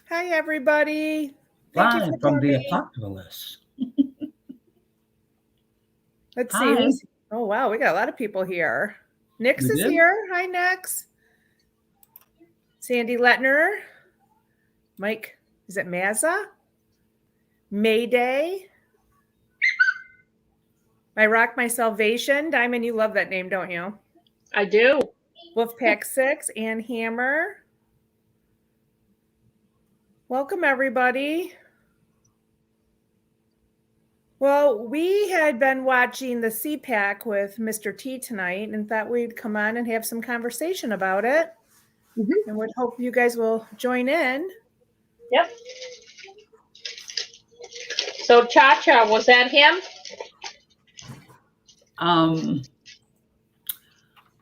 Hi, everybody. Thank you for Live from the coming. apocalypse. Let's see Hi, who's. Oh, wow. We got a lot of people here. Nix we is do. here. Hi, Nix. Sandy Letner. Mike, is it Mazza? Mayday. My Rock, My Salvation. Diamond, you love that name, don't you? I do. Wolfpack 6 and Hammer. Welcome, everybody. Well, we had been watching the CPAC with Mr. T tonight and thought we'd come on and have some conversation about it. Mm-hmm. And would hope you guys will join in. Yep. So Cha-Cha, was that him?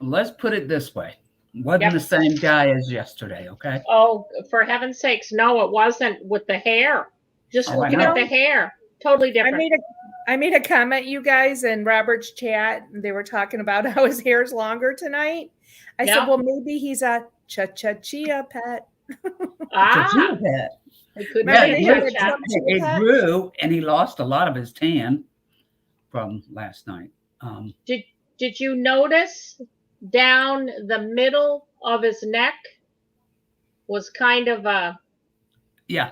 Let's put it this way. Wasn't Yep. the same guy as yesterday, okay? Oh, for heaven's sakes, no, it wasn't with the hair. Just Oh, I looking know. at the hair. Totally I different. made a comment, you guys, in Robert's chat. They were talking about how his hair is longer tonight. I said, well, maybe he's a cha-cha-chia pet. Ah, It it could Remember be they had a Cha-Cha. Trump pet? grew, and he lost a lot of his tan from last night. Did you notice down the middle of his neck was kind of a Yeah.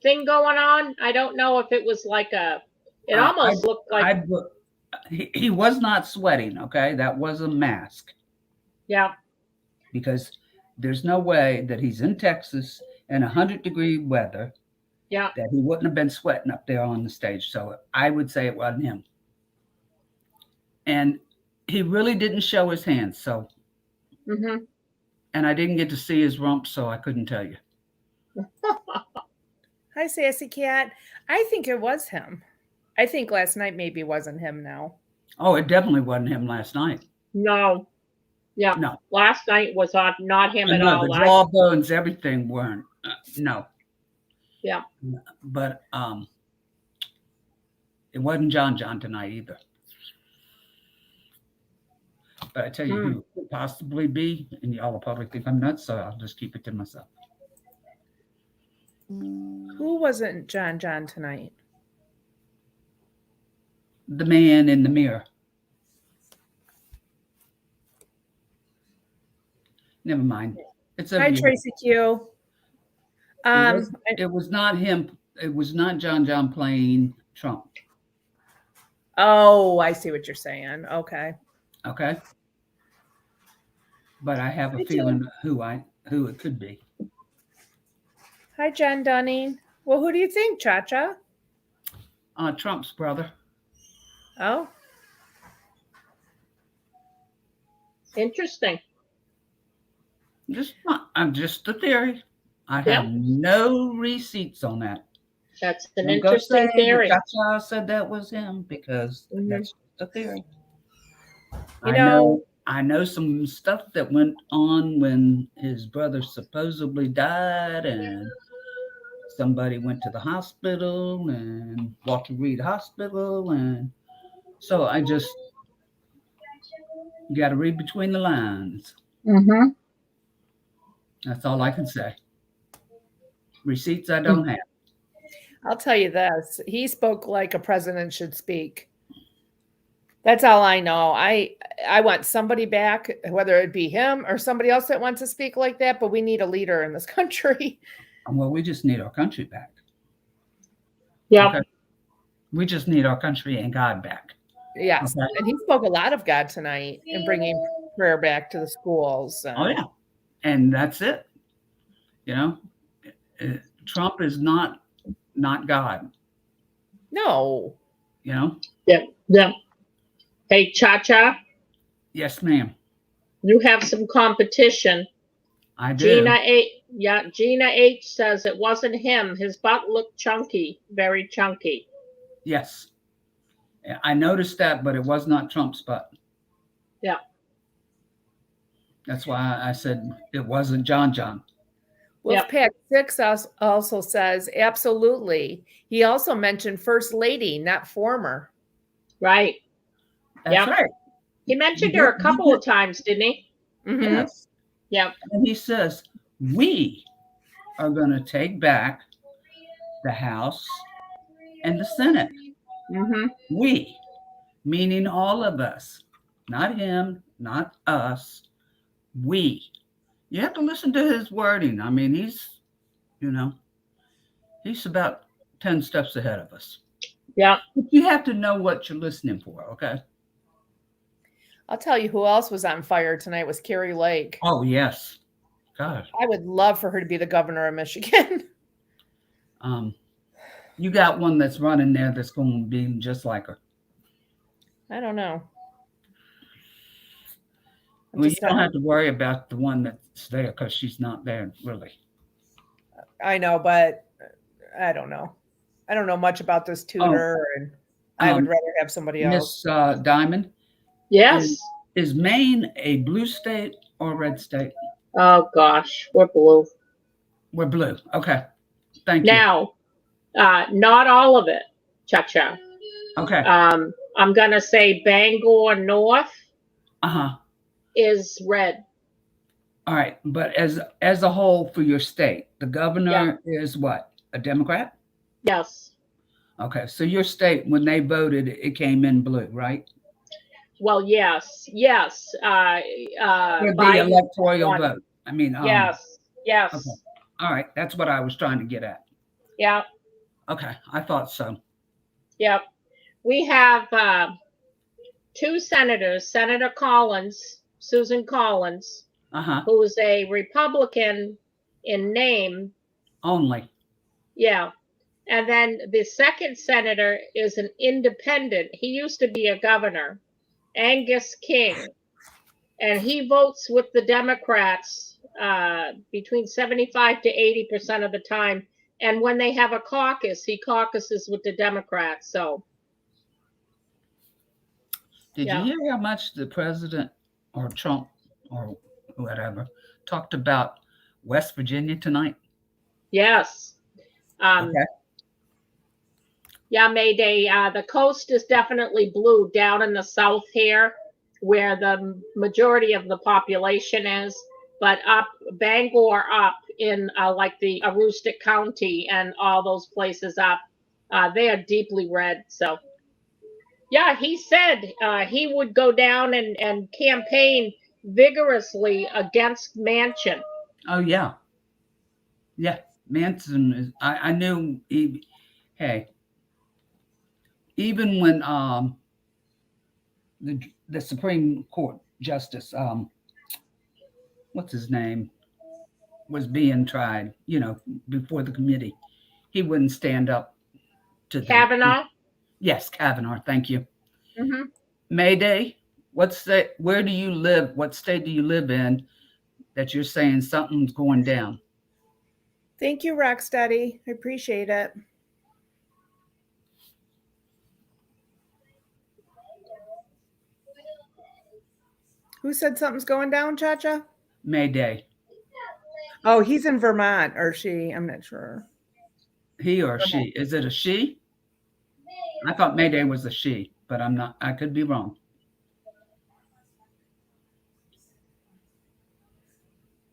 thing going on? I don't know if it was like it almost looked like. He was not sweating, okay? That was a mask. Yeah. Because there's no way that he's in Texas in 100-degree weather. Yeah. That he wouldn't have been sweating up there on the stage. So I would say it wasn't him. And he really didn't show his hands. So, and I didn't get to see his rump, so I couldn't tell you. Hi, Sassy Cat. I think it was him. I think last night maybe wasn't him now. Oh, it definitely wasn't him last night. No. Yeah. No. Last night was not him at all. The jawbones, everything weren't. No. Yeah. But it wasn't John tonight either. But I tell you who could possibly be, and y'all will probably think I'm nuts, so I'll just keep it to myself. Who wasn't John tonight? The man in the mirror. Never mind. It's Hi, Tracy Q. It was not him. It was not John playing Trump. Oh, I see what you're saying. Okay. But I have a feeling who it could be. Hi, Jen Dunning. Well, who do you think, Cha-Cha? Trump's brother. Oh. Interesting. Just a theory. I have no receipts on that. That's an interesting theory. Cha-Cha said that was him because that's the theory. I know some stuff that went on when his brother supposedly died, and somebody went to the hospital and Walter Reed Hospital, and so I just got to read between the lines. That's all I can say. Receipts I don't have. I'll tell you this. He spoke like a president should speak. That's all I know. I want somebody back, whether it be him or somebody else that wants to speak like that, but we need a leader in this country. Well, we just need our country back. Yeah. Okay? We just need our country and God back. Yes. Okay. And he spoke a lot of God tonight and bringing prayer back to the schools. Oh, yeah. And that's it. You know, Trump is not God. No. You know? Yeah. Hey, Cha-Cha. Yes, ma'am. You have some competition. I do. Gina H says it wasn't him. His butt looked chunky, very chunky. Yes. I noticed that, but it was not Trump's butt. Yeah. That's why I said it wasn't John. Wolfpack 6 also says, absolutely. He also mentioned First Lady, not former. Right. That's right. He mentioned her a couple of times, didn't he? Yes. Yeah. And he says, we are going to take back the House and the Senate. Mm-hmm. We, meaning all of us, not him, not us, we. You have to listen to his wording. I mean, he's about 10 steps ahead of us. Yeah. But you have to know what you're listening for, okay? I'll tell you who else was on fire tonight was Carrie Lake. Oh, yes. God. I would love for her to be the governor of Michigan. You got one that's running there that's going to be just like her. I don't know. Well, you don't have to worry about the one that's there because she's not there, really. I know, but I don't know. I don't know much about this tutor, and I would rather have somebody else. Miss Diamond? Yes. Is Maine a blue state or a red state? Oh, gosh. We're blue. We're blue. Okay. Thank you. Now, not all of it, Chitchat. Okay. I'm going to say Bangor North is red. All right. But as a whole for your state, the governor is what? A Democrat? Yes. Okay. So your state, when they voted, it came in blue, right? Well, yes. Yes. The electoral vote. I mean, yes. Yes. Okay. All right. That's what I was trying to get at. Yeah. Okay. I thought so. Yep. We have two senators, Senator Collins, Susan Collins, who's a Republican in name. Only. Yeah. And then the second senator is an independent. He used to be a governor, Angus King. And he votes with the Democrats between 75 to 80% of the time. And when they have a caucus, he caucuses with the Democrats. So. Did you hear how much the president or Trump or whatever talked about West Virginia tonight? Yes. Okay. Yeah, Mayday. The coast is definitely blue down in the south here, where the majority of the population is. But up Bangor, up in like the Aroostook County and all those places up, they are deeply red. So. Yeah, he said he would go down and campaign vigorously against Manchin. Oh, yeah. Yeah, Manchin is, I knew even when the Supreme Court Justice, what's his name, was being tried, before the committee, he wouldn't stand up to Kavanaugh? Yes, Kavanaugh. Thank you. Mm-hmm. Mayday, where do you live? What state do you live in that you're saying something's going down? Thank you, Rocksteady. I appreciate it. Who said something's going down, Chacha? Mayday. Oh, he's in Vermont, or she. I'm not sure. He or she. Is it a she? I thought Mayday was a she, but I'm not. I could be wrong.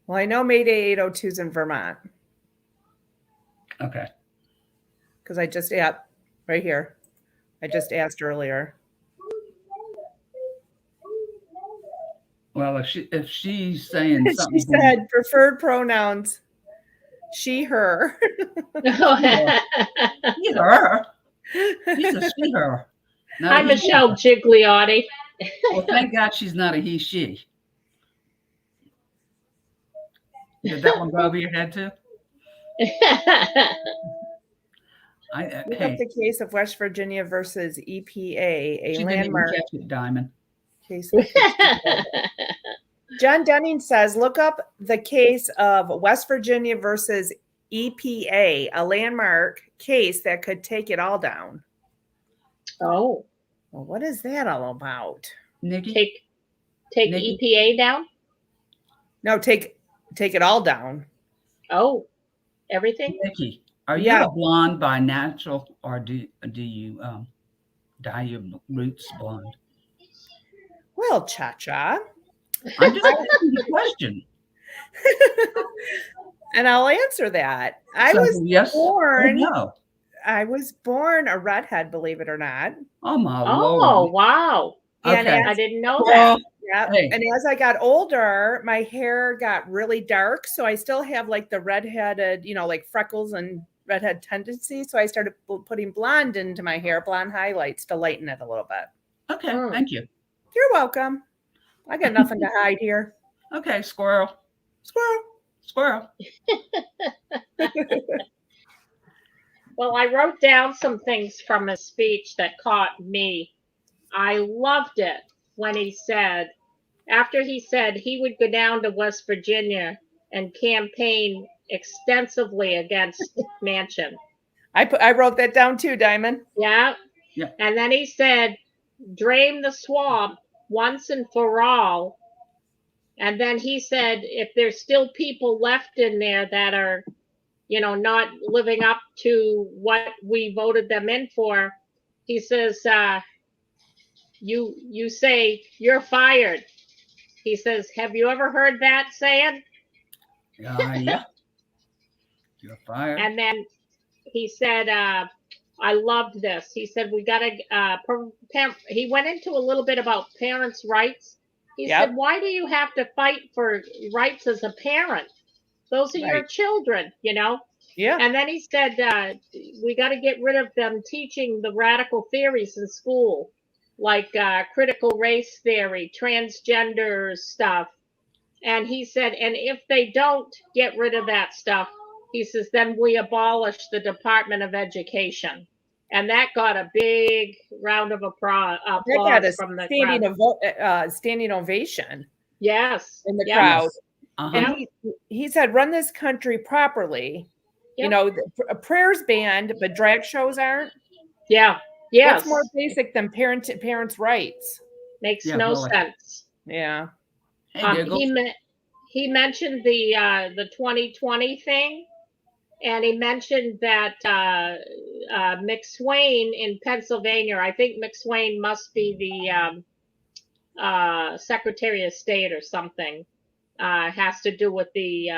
Well, I know Mayday 802 is in Vermont. Okay. Because I just right here. I just asked earlier. Well, if she's saying something, she said preferred pronouns. She, her. She, her. She's a she, her. Hi, Michelle Gigliotti. Well, thank God she's not a he, she. Did that one go over your head too? Look up the case of West Virginia versus EPA, a landmark catch it, Diamond. Case. John Dunning says, look up the case of West Virginia versus EPA, a landmark case that could take it all down. Oh. Well, what is that all about? Nikki? Take Nikki? EPA down? No, take it all down. Oh, everything? Nikki, are you a blonde by natural, or do you dye your roots blonde? Well, Cha-Cha. I'm just asking the question. And I'll answer that. I So, was yes or born. no? I was born a redhead, believe it or not. Oh my Oh, Lord. wow. And Okay. I as, didn't know that. Well, yeah, hey, and as I got older, my hair got really dark. So I still have like the redheaded, like freckles and redhead tendency. So I started putting blonde into my hair, blonde highlights to lighten it a little bit. okay, Mm. thank you. You're welcome. I got nothing to hide here. Okay, squirrel, Squirrel. squirrel. Well, I wrote down some things from his speech that caught me. I loved it when he said, after he said he would go down to West Virginia and campaign extensively against Manchin. I wrote that down too, Diamond. Yeah. Yeah. And then he said, drain the swamp once and for all. And then he said, if there's still people left in there that are, not living up to what we voted them in for, he says, you say you're fired. He says, have you ever heard that saying? Yeah. You're fired. And then he said, I loved this. He said, we got to, he went into a little bit about parents' rights. He Yep. said, why do you have to fight for rights as a parent? Those are your Right. children, Yeah. And then he said, we got to get rid of them teaching the radical theories in school, like critical race theory, transgender stuff. And he said, and if they don't get rid of that stuff, he says, then we abolish the Department of Education. And that got a big round of applause from the crowd. Standing ovation Yes. in the Yes. crowd. Yes. Uh-huh. And he said, run this country properly. Yep. A prayer's banned, but drag shows aren't. Yeah. Yes. What's more basic than parents' rights? Makes Yeah, no really. sense. Yeah. Hey, He mentioned the 2020 thing, and he mentioned that McSwain in Pennsylvania. I think McSwain must be the Secretary of State or something. Has to do with the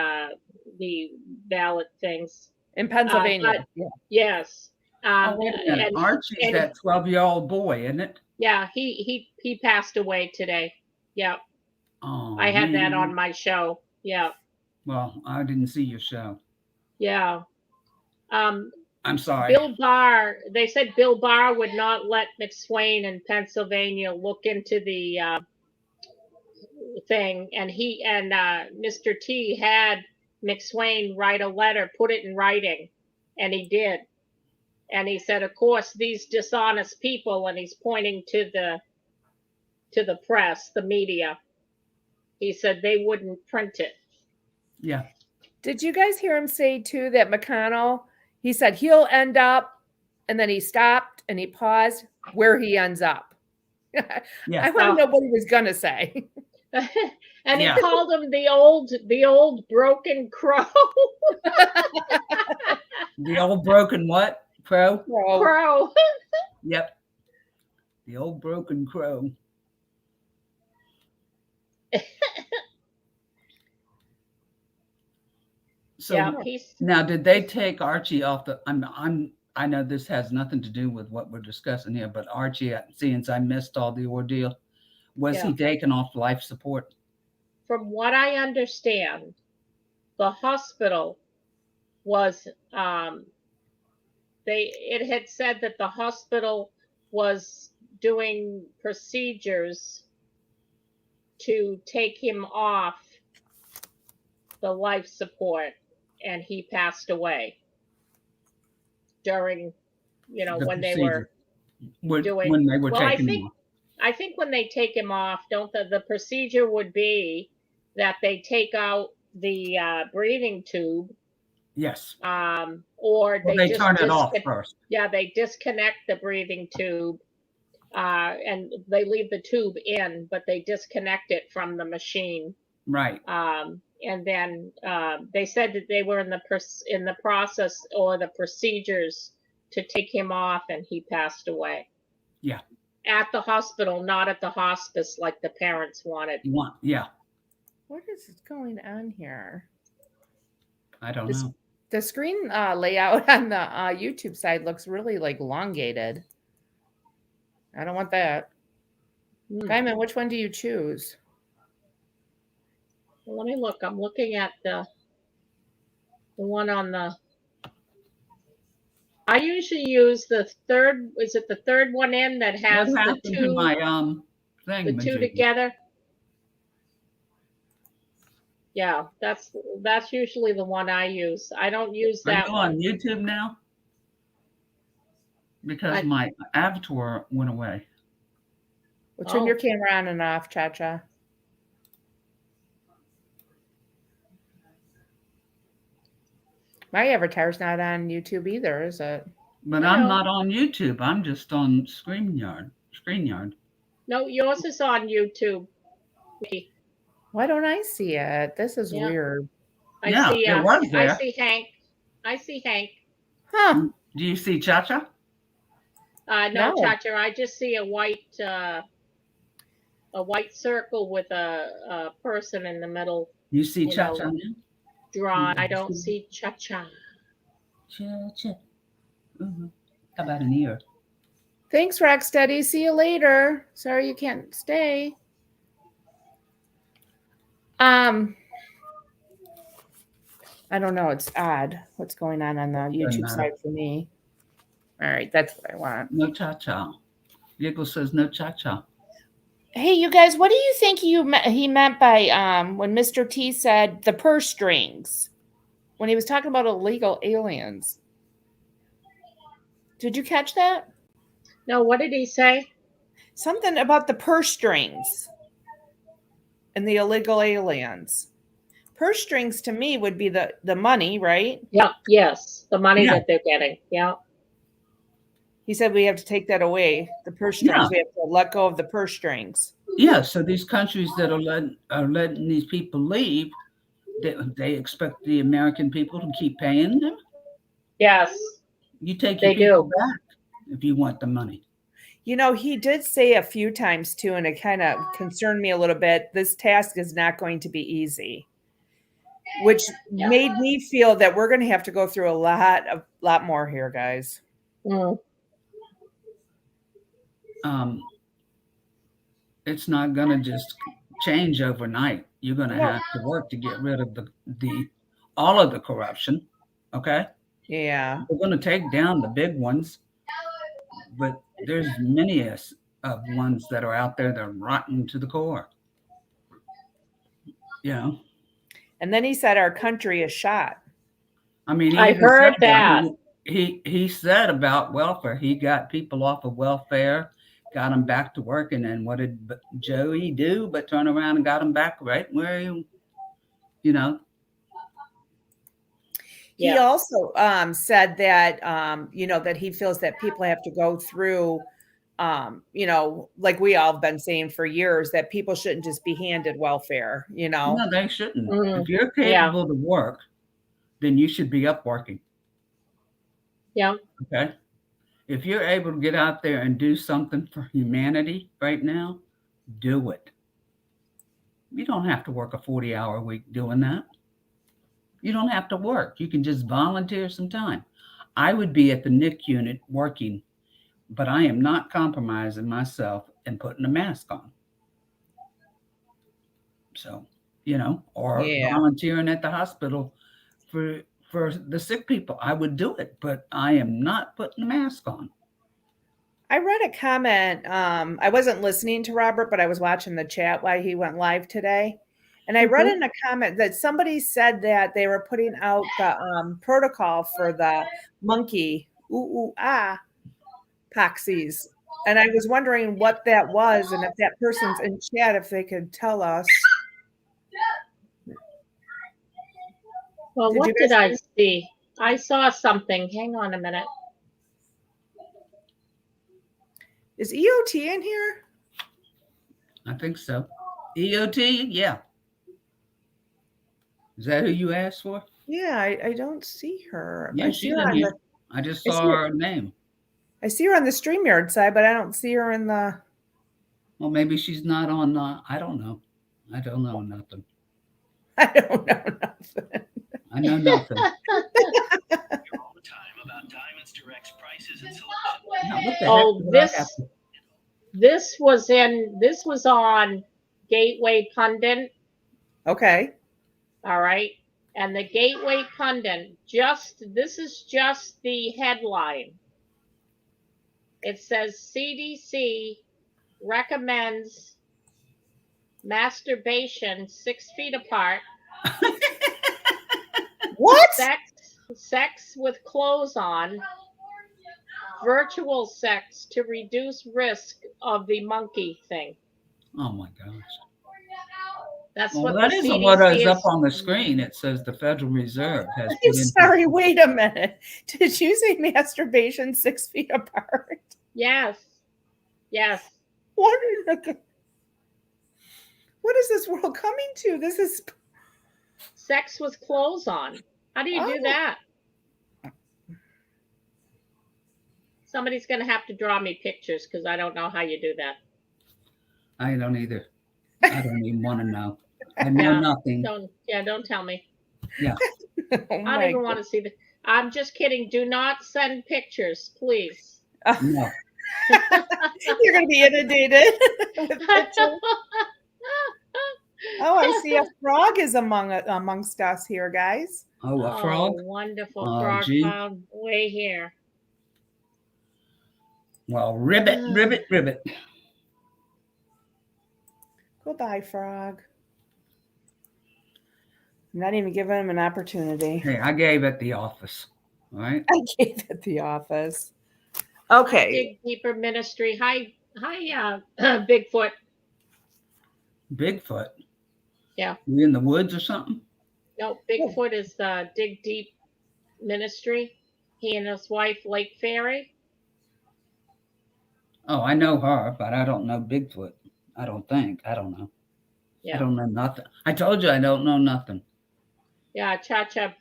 ballot things In Pennsylvania. Yes. Oh, wait a minute. Archie's that 12-year-old boy, isn't it? Yeah, he passed away today. Yeah. Oh, I had that man. on my show. Yeah. Well, I didn't see your show. Yeah. I'm sorry. Bill Barr, they said Bill Barr would not let McSwain in Pennsylvania look into the thing. And Mr. T had McSwain write a letter, put it in writing, and he did. And he said, of course, these dishonest people, and he's pointing to the press, the media. He said they wouldn't print it. Yeah. Did you guys hear him say too that McConnell, he said he'll end up, and then he stopped and he paused where he ends up. Yeah. I want to know what he was gonna say. And he called him the old broken crow. The old broken what? Crow? Crow. Yep. The old broken crow. So Yeah, now, did they take Archie off the? I know this has nothing to do with what we're discussing here, but Archie, since I missed all the ordeal, was he taken off life support? From what I understand, the hospital was it had said that the hospital was doing procedures to take him off the life support, and he passed away during when they were doing when they were taking him off. I think when they take him off, the procedure would be that they take out the breathing tube. Yes. Or they turn it off first. Yeah, they disconnect the breathing tube, and they leave the tube in, but they disconnect it from the machine. Right. And then they said that they were in the process or the procedures to take him off, and he passed away. Yeah. At the hospital, not at the hospice like the parents wanted. Yeah. What is going on here? I don't This- know. The screen layout on the YouTube side looks really like elongated. I don't want that. Hmm. Guyman, which one do you choose? Well, let me look. I'm looking at the one on the. I usually use the third. Is it the third one in that has What the happened to my thing, the two Majiggy? together? Yeah, that's usually the one I use. I don't use Are you that on one. YouTube now? Because I, my avatar went away. Well, turn your oh, camera on and off, Cha-Cha. My avatar's not on YouTube either, is it? But I'm no, not on YouTube. I'm just on StreamYard. StreamYard. no, yours is on YouTube. Why don't I see it? This is Yeah, weird. Yeah, it was I there. see Hank. I see Hank. Huh. Do you see Cha-Cha? No, No. Chacha, I just see a white circle with a person in the middle, You see you know, Cha-Cha now? drawn. I don't see Cha-Cha. Cha-Cha. Mhm. How about an ear? Thanks, Rocksteady. See you later. Sorry you can't stay. I don't know. It's odd what's going on the YouTube matter. side for me. All right, that's what I want. No Cha-Cha. Giggle says no Cha-Cha. Hey, you guys, what do you think he meant by when Mr. T said the purse strings when he was talking about illegal aliens? Did you catch that? No, what did he say? Something about the purse strings and the illegal aliens. Purse strings to me would be the money, right? Yeah, yes, the money Yeah. that they're getting. Yeah. He said we have to take that away. The purse Yeah. strings. We have to let go of the purse strings. Yeah, so these countries that are letting these people leave, they expect the American people to keep paying them. Yes, You take your they people do. back if you want the money. You know, he did say a few times too, and it kind of concerned me a little bit. This task is not going to be easy, which Yeah. made me feel that we're going to have to go through a lot more here, guys. Mm. It's not going to just change overnight. You're going to have to work to get rid of the all of the corruption. Okay, Yeah. we're going to take down the big ones, but there's many of ones that are out there that are rotten to the core. You know. And then he said our country is shot. I mean, he I even heard said that. he said about welfare. He got people off of welfare, got them back to work, and then what did Joey do? But turn around and got them back right where you know. He Yeah. also said that that he feels that people have to go through like we all have been saying for years, that people shouldn't just be handed welfare, No, they shouldn't. Mm. If you're Yeah. capable to work, then you should be up working. Yeah. Okay. If you're able to get out there and do something for humanity right now, do it. You don't have to work a 40-hour week doing that. You don't have to work. You can just volunteer some time. I would be at the NIC unit working, but I am not compromising myself and putting a mask on. So, or Yeah. volunteering at the hospital for the sick people. I would do it, but I am not putting a mask on. I read a comment. I wasn't listening to Robert, but I was watching the chat while he went live today. And I read in a comment that somebody said that they were putting out the protocol for the monkey poxies. And I was wondering what that was, and if that person's in chat, if they could tell us. Well, Did what you did guys I see? I saw something. Hang on a minute. Is EOT in here? I think so. EOT, yeah. Is that who you asked for? Yeah, I don't see her. Yeah, I see she's her in on here. the, I just I saw see her- her name. I see her on the StreamYard side, but I don't see her in the. Well, maybe she's not on. I don't know. I don't know nothing. I don't know nothing. I know nothing. All the time about Diamonds Direct's prices and selection. Now, what the Oh, heck did I have to? this was on Gateway Pundit. Okay. All right. And the Gateway Pundit, this is just the headline. It says CDC recommends masturbation 6 feet apart. What? Sex with clothes on. Virtual sex to reduce risk of the monkey thing. Oh my gosh. That's Well, what that the isn't CDC what is is. up on the screen. It says the Federal Reserve has I'm put in. sorry, wait a minute. Did you say masturbation 6 feet apart? Yes. Yes. What is this world coming to? This is Sex with clothes on. How do you do that? Somebody's going to have to draw me pictures because I don't know how you do that. I don't either. I don't even want to know. I know nothing. Don't tell me. Yeah. Oh I don't my even want to see the. I'm just kidding. Do not send pictures, please. No. You're going to be inundated with pictures. Oh, I see a frog is amongst us here, guys. Oh, a frog? Wonderful Oh, frog gee. found way here. Well, ribbit, ribbit, ribbit. Goodbye, frog. I'm not even giving him an opportunity. Hey, I gave at the office. All right. I gave it the office. Okay. Dig Deeper Ministry. Hi, Bigfoot. Bigfoot. Yeah. You in the woods or something? No, Bigfoot is Dig Deep Ministry. He and his wife, Lake Fairy. Oh, I know her, but I don't know Bigfoot. I don't think. I don't know. Yeah. I don't know nothing. I told you I don't know nothing. Yeah, Chitchat.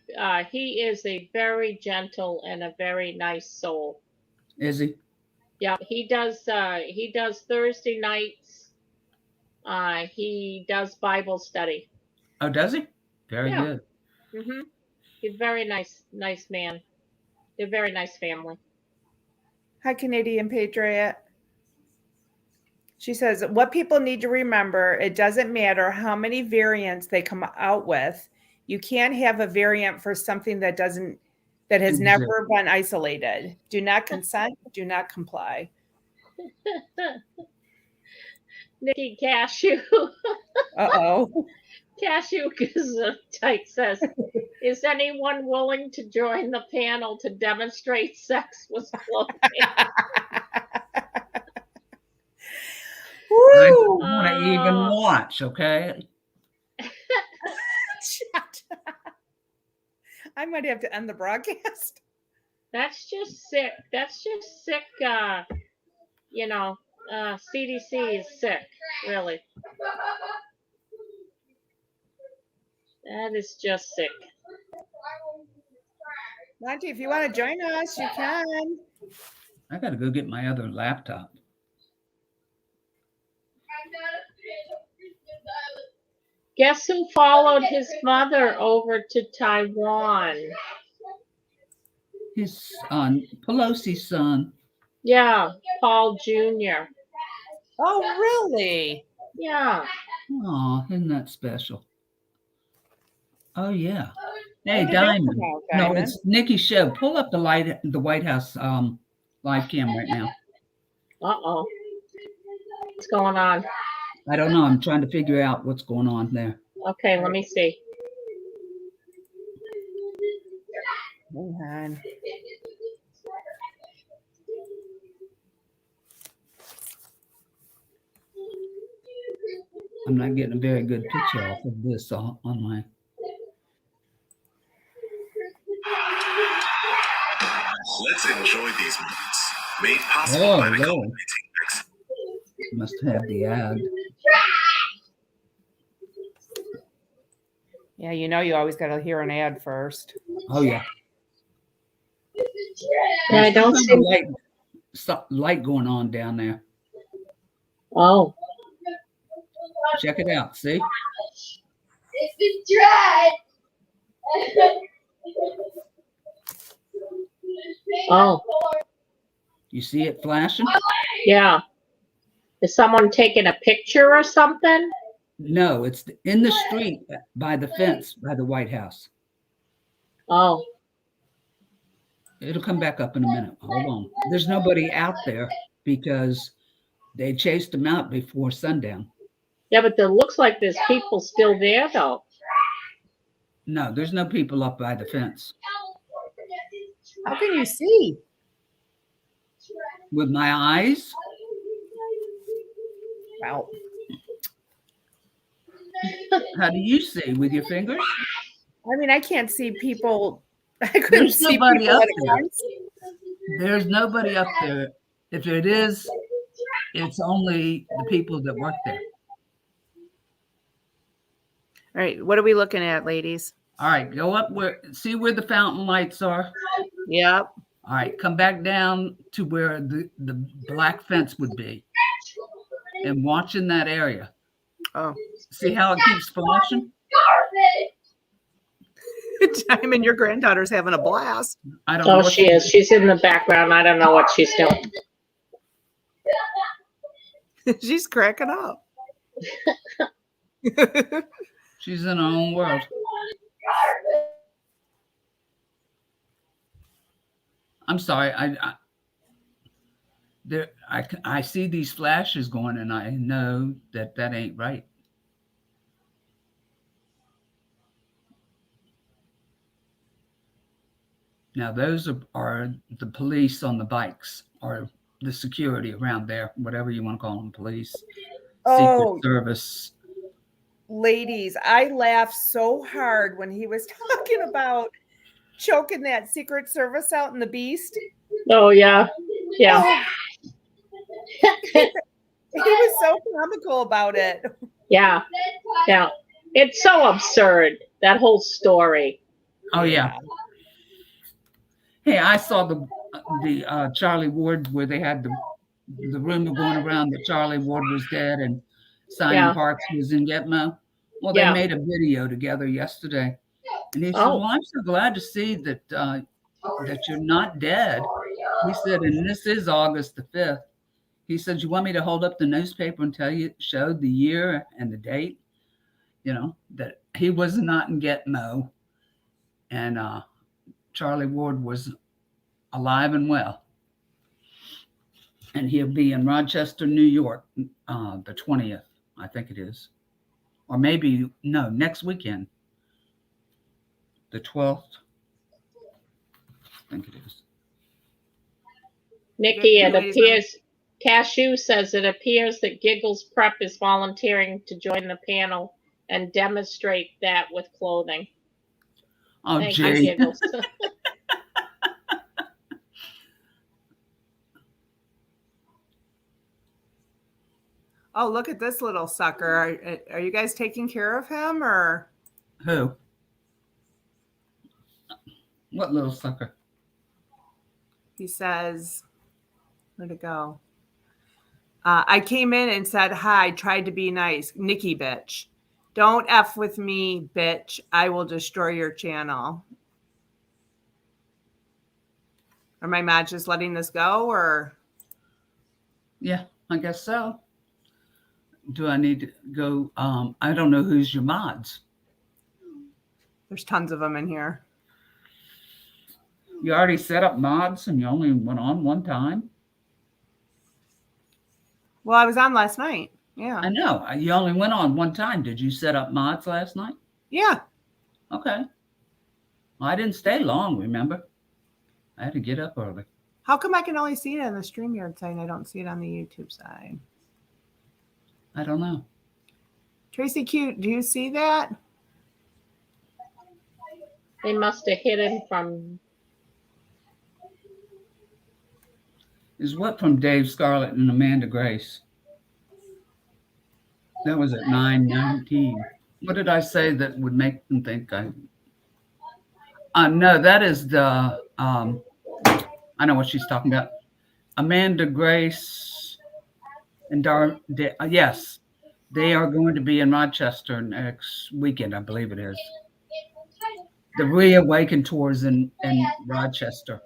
He is a very gentle and a very nice soul. Is he? Yeah, he does Thursday nights. He does Bible study. Oh, does he? Very good. Mm-hmm. He's a very nice man. They're a very nice family. Hi, Canadian Patriot. She says, what people need to remember, it doesn't matter how many variants they come out with. You can't have a variant for something that has never been isolated. Do not consent, do not comply. Nikki Cashew. Uh-oh. Cashew Type says, is anyone willing to join the panel to demonstrate sex with clothing? I don't want to even watch, okay? I might have to end the broadcast. That's just sick. CDC is sick, really. That is just sick. Monty, if you want to join us, you can. I got to go get my other laptop. Guess who followed his mother over to Taiwan? His son, Pelosi's son. Yeah, Paul Jr. Oh, really? Yeah. Oh, isn't that special? Oh, yeah. Hey, Where did that Diamond. come out, No, Diamond? it's Nikki's show. Pull up the White House live cam right now. Uh-oh. What's going on? I don't know. I'm trying to figure out what's going on there. Okay, let me see. Hang on. I'm not getting a very good picture off of this on my. Let's enjoy these moments. Made possible by the Lord. Must have the ad. Yeah, you always got to hear an ad first. Oh, yeah. Yeah, I don't see light going on down there. Oh. Check it out. See? Oh, You see it flashing? yeah. Is someone taking a picture or something? No, it's in the street by the fence by the White House. Oh, It'll come back up in a minute. Hold on. There's nobody out there because they chased them out before sundown. yeah, but there looks like there's people still there, though. No, there's no people up by the fence. How can you see? With my eyes, Wow. how do you see? With your fingers? I mean, I can't see people. I couldn't There's see nobody people up at a there. concert. There's nobody up there. If it is, it's only the people that work there. All right, what are we looking at, ladies? All right, go up see where the fountain lights are. Yep. All right, come back down to where the black fence would be and watch in that area. Oh, See how it keeps flashing? Time and your granddaughter's having a blast. I don't know Oh, what she is. She's in the background. I don't know what she's doing. She's cracking up. She's in her own world. I'm sorry. I see these flashes going, and I know that ain't right. Now, those are the police on the bikes, or the security around there, whatever you want to call them, police, Oh. Secret Service. Ladies, I laughed so hard when he was talking about choking that Secret Service out in the Beast. Oh, yeah. Yeah. He was so comical about it. Yeah. Yeah. It's so absurd, that whole story. Oh, yeah. Hey, I saw the Charlie Ward where they had the rumor going around that Charlie Ward was dead and Simon Parks was in Gitmo. Well, they made a video together yesterday, and he said, "Well, I'm so glad to see that that you're not dead." He said, "And this is August the 5th." He said, "You want me to hold up the newspaper and show the year and the date? You know that he was not in Gitmo, and Charlie Ward was alive and well, and he'll be in Rochester, New York, the 20th, I think it is, or maybe no, next weekend, the 12th. I think it is." Nikki, it appears, Cashew says it appears that Giggles Prep is volunteering to join the panel and demonstrate that with clothing. Oh, Thank gee. you, Giggles. Oh, look at this little sucker. Are you guys taking care of him or? Who? What little sucker? He says, where'd it go? I came in and said, hi, tried to be nice. Nikki, bitch. Don't F with me, bitch. I will destroy your channel. Am I mad just letting this go or? Yeah, I guess so. Do I need to go? I don't know who's your mods. There's tons of them in here. You already set up mods and you only went on one time? Well, I was on last night. Yeah. I know. You only went on one time. Did you set up mods last night? Yeah. Okay. Well, I didn't stay long, remember? I had to get up early. How come I can only see it on the StreamYard side and I don't see it on the YouTube side? I don't know. Tracy Cute, do you see that? They must have hit him from... Is what from Dave Scarlett and Amanda Grace? That was at 9:19. What did I say that would make them think I... no, that is the... I know what she's talking about. Amanda Grace and yes, they are going to be in Rochester next weekend, I believe it is. the Reawaken tours in Rochester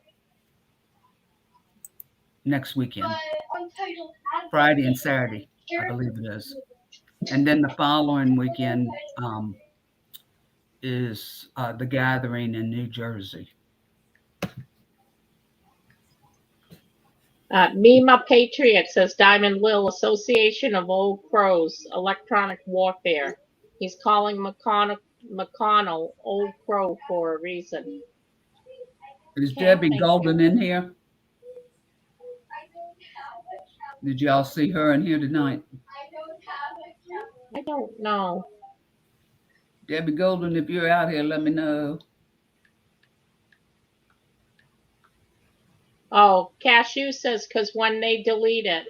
next weekend, Friday and Saturday, I believe it is. And then the following weekend is the Gathering in New Jersey. Mima Patriot says Diamond Lil, Association of Old Crows, Electronic Warfare. He's calling McConnell Old Crow for a reason. Is Okay, Debbie thank Golden in here? Did y'all see her in here tonight? I don't know. Debbie Golden, if you're out here, let me know. Oh, Cashew says because when they delete it,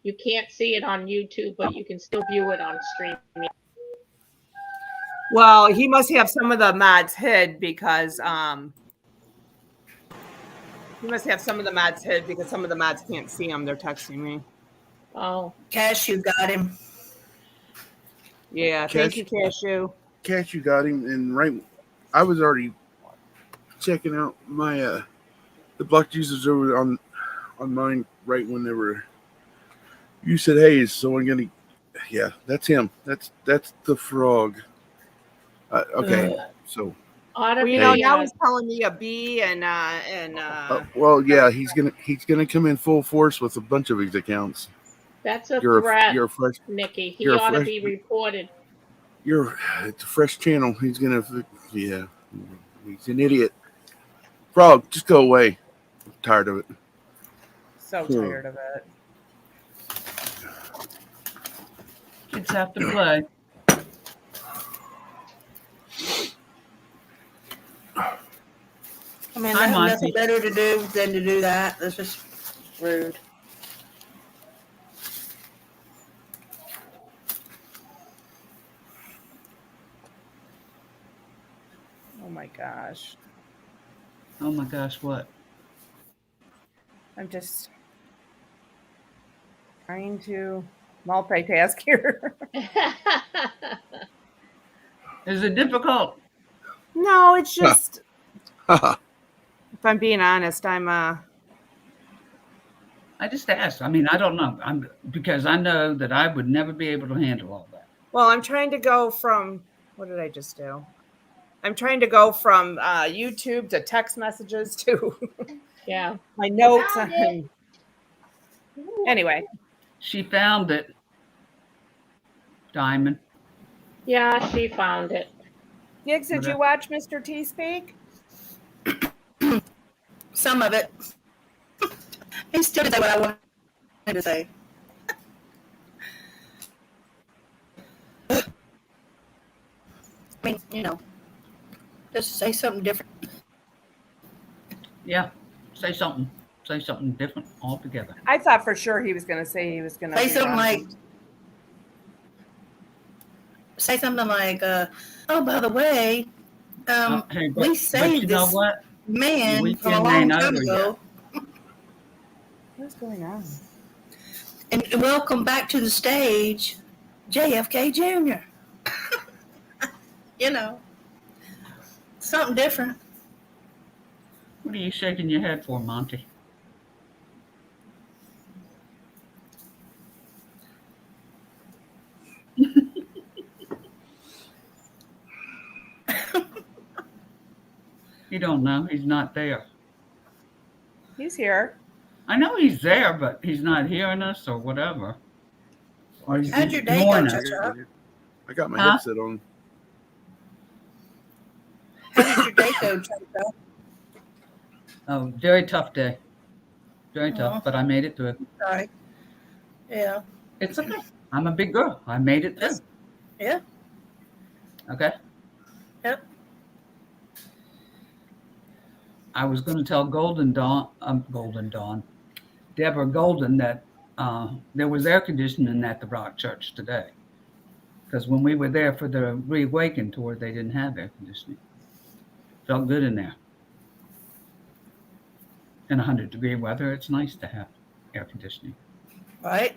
you can't see it on YouTube, but you can still view it on stream. Well, he must have some of the mods hid because he must have some of the mods hid because some of the mods can't see him. They're texting me. Oh, Cashew got him. Yeah, thank you, Cashew. Cashew got him, and right, I was already checking out my the block users over on mine right when they were. You said, "Hey, is someone gonna?" Yeah, that's him. That's the frog. Okay, so. Well, you know, now he's calling me a bee and well, yeah, he's gonna come in full force with a bunch of his accounts. That's a threat, you're a fresh, Nikki. He ought to be reported. It's a fresh channel. He's gonna, yeah, he's an idiot. Frog, just go away. I'm tired of it. So tired of it. Kids have to play. I mean, Hi, they have Monty. nothing better to do than to do that. That's just rude. Oh my gosh. Oh my gosh, what? I'm just trying to multitask here. Is it difficult? No, it's just if I'm being honest, I just asked. I mean, I don't know. Because I know that I would never be able to handle all that. well, I'm trying to go from what did I just do? I'm trying to go from YouTube to text messages to Yeah. my notes. Anyway. She found it. Diamond. Yeah, she found it. Gigs, did you watch Mr. T speak? Some of it. He still didn't say what I wanted to say. I mean, you know, just say something different. Yeah, say something. Say something different altogether. I thought for sure he was going to say he was going to say something like, oh, by the way, hey, we saved this man from a long time ago. What's going on? And welcome back to the stage, JFK Jr. You know, something different. What are you shaking your head for, Monty? You don't know. He's not there. He's here. I know he's there, but he's not hearing us or whatever. Or he's How'd your day go, Chitchat? I got my headset on. How did your day go, Chitchat? Oh, very tough day. Very tough, but I made it through. Sorry. Yeah. It's okay. I'm a big girl. I made it through. Yeah. Okay. Yep. I was going to tell Deborah Golden that there was air conditioning at the Rock Church today. Because when we were there for the Reawaken tour, they didn't have air conditioning. Felt good in there. In 100-degree weather, it's nice to have air conditioning. Right.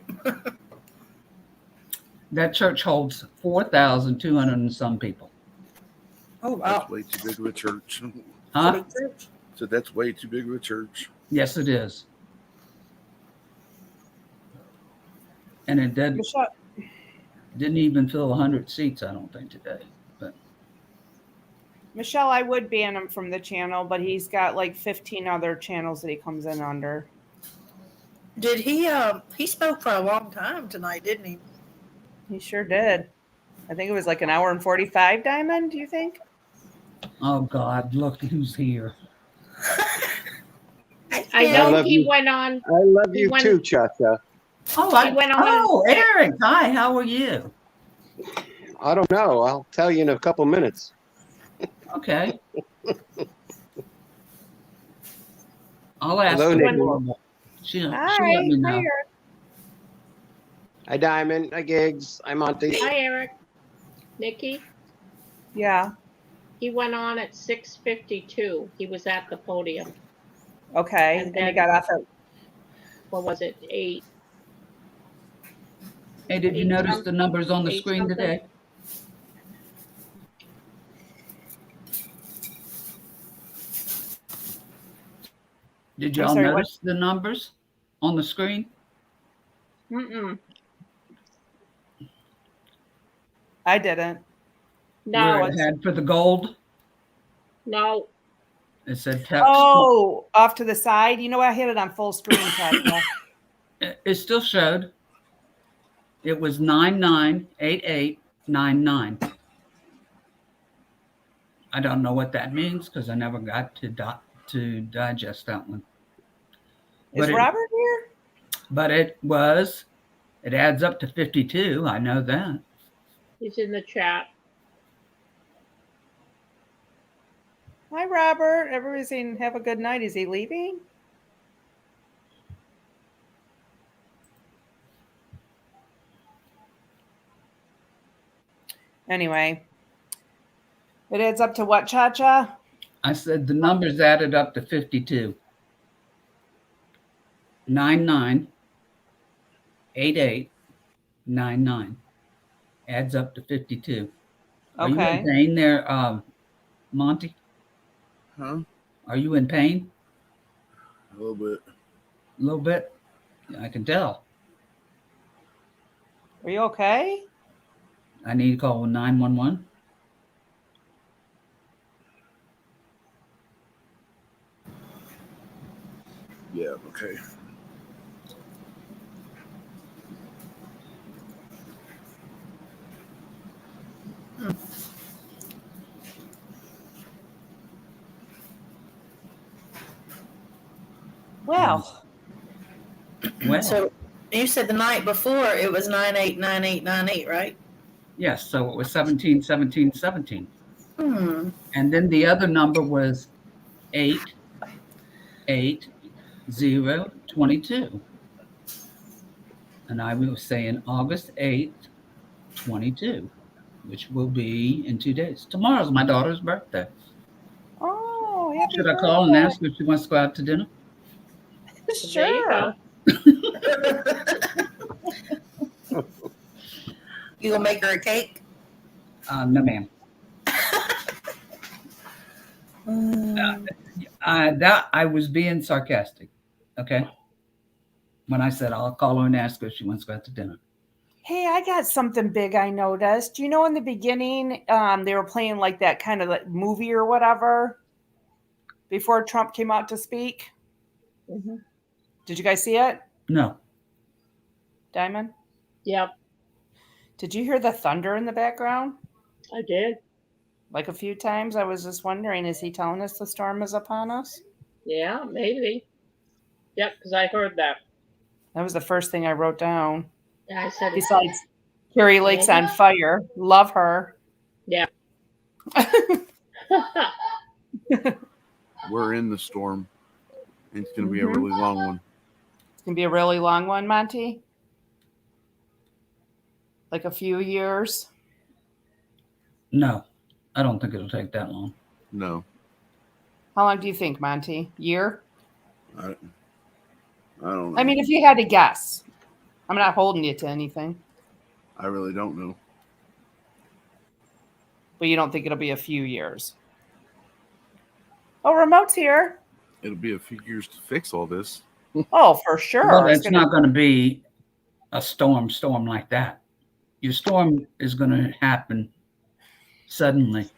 That church holds 4,200 and some people. Oh, That's wow. way too big of a church. Huh? So that's way too big of a church. Yes, it is. And it Michelle, didn't even fill 100 seats, I don't think, today. But Michelle, I would ban him from the channel, but he's got like 15 other channels that he comes in under. Did he spoke for a long time tonight, didn't he? He sure did. I think it was like an hour and 45, Diamond, do you think? oh God, look who's here. I Yeah. know love he you. went on. I love He you went- too, Chacha. Oh, went on- oh, Eric. Hi, how are you? I don't know. I'll tell you in a couple minutes. Okay. I'll ask Hello, her. Nikki. She'll Hi. let me know. Hi, Eric. Hi, Diamond. Hi, Gigs. Hi, Monty. Hi, Eric. Nikki, Yeah. he went on at 6:52. He was at the podium. Okay. And And he then- got off at What was it? 8. Hey, did you Eight notice some- the numbers on the eight screen something? today? Did I'm y'all sorry, what? notice the numbers on the screen? Mm-mm. I didn't. No, Where it had for the gold, no. it said text. Oh, off to the side. You know what? I hit it on full screen, Tanya. It still showed. It was 998899. I don't know what that means because I never got to digest that one. Is But it- Robert here? But it adds up to 52. I know that. He's in the chat. Hi, Robert. Everybody's saying have a good night. Is he leaving? Anyway, it adds up to what, Cha-Cha? I said the numbers added up to 52. 998899 adds up to 52. Are you Okay. in pain there, Monty? Huh? Are you in pain? A little bit. A little bit? Yeah, I can tell. Are you okay? I need to call 911. Yeah, okay. Well, Well, So you said the night before it was 989898, right? yes, so it was 17, 17, 17. Hmm. And then the other number was 88022. And I was saying August 8th, 22, which will be in 2 days. Tomorrow's my daughter's birthday. oh, happy Should I call and birthday. ask her if she wants to go out to dinner? There you go. Sure. You gonna make her a cake? No, ma'am. I was being sarcastic, okay? When I said I'll call her and ask her if she wants to go out to dinner. Hey, I got something big I noticed. You know, in the beginning, they were playing like that kind of like movie or whatever before Trump came out to speak. Mhm. Did you guys see it, No. Diamond? Yep, Did you hear the thunder in the background? I did. Like a few times. I was just wondering, is he telling us the storm is upon us? Yeah, maybe. Yep, because I heard that. That was the first thing I wrote down. Yeah, I said it. Besides, Carrie Lake's on fire. Love her. Yeah. We're in the storm. It's going to be a Mhm. really long one. It's going to be a really long one, Monty. Like a few years. No, I don't think it'll take that long. No. How long do you think, Monty? Year? I don't know. I mean, if you had to guess, I'm not holding you to anything. I really don't know. But you don't think it'll be a few years. Oh, remote's here. It'll be a few years to fix all this. Oh, for sure. Well, It's it's gonna- not going to be a storm like that. Your storm is going to happen suddenly.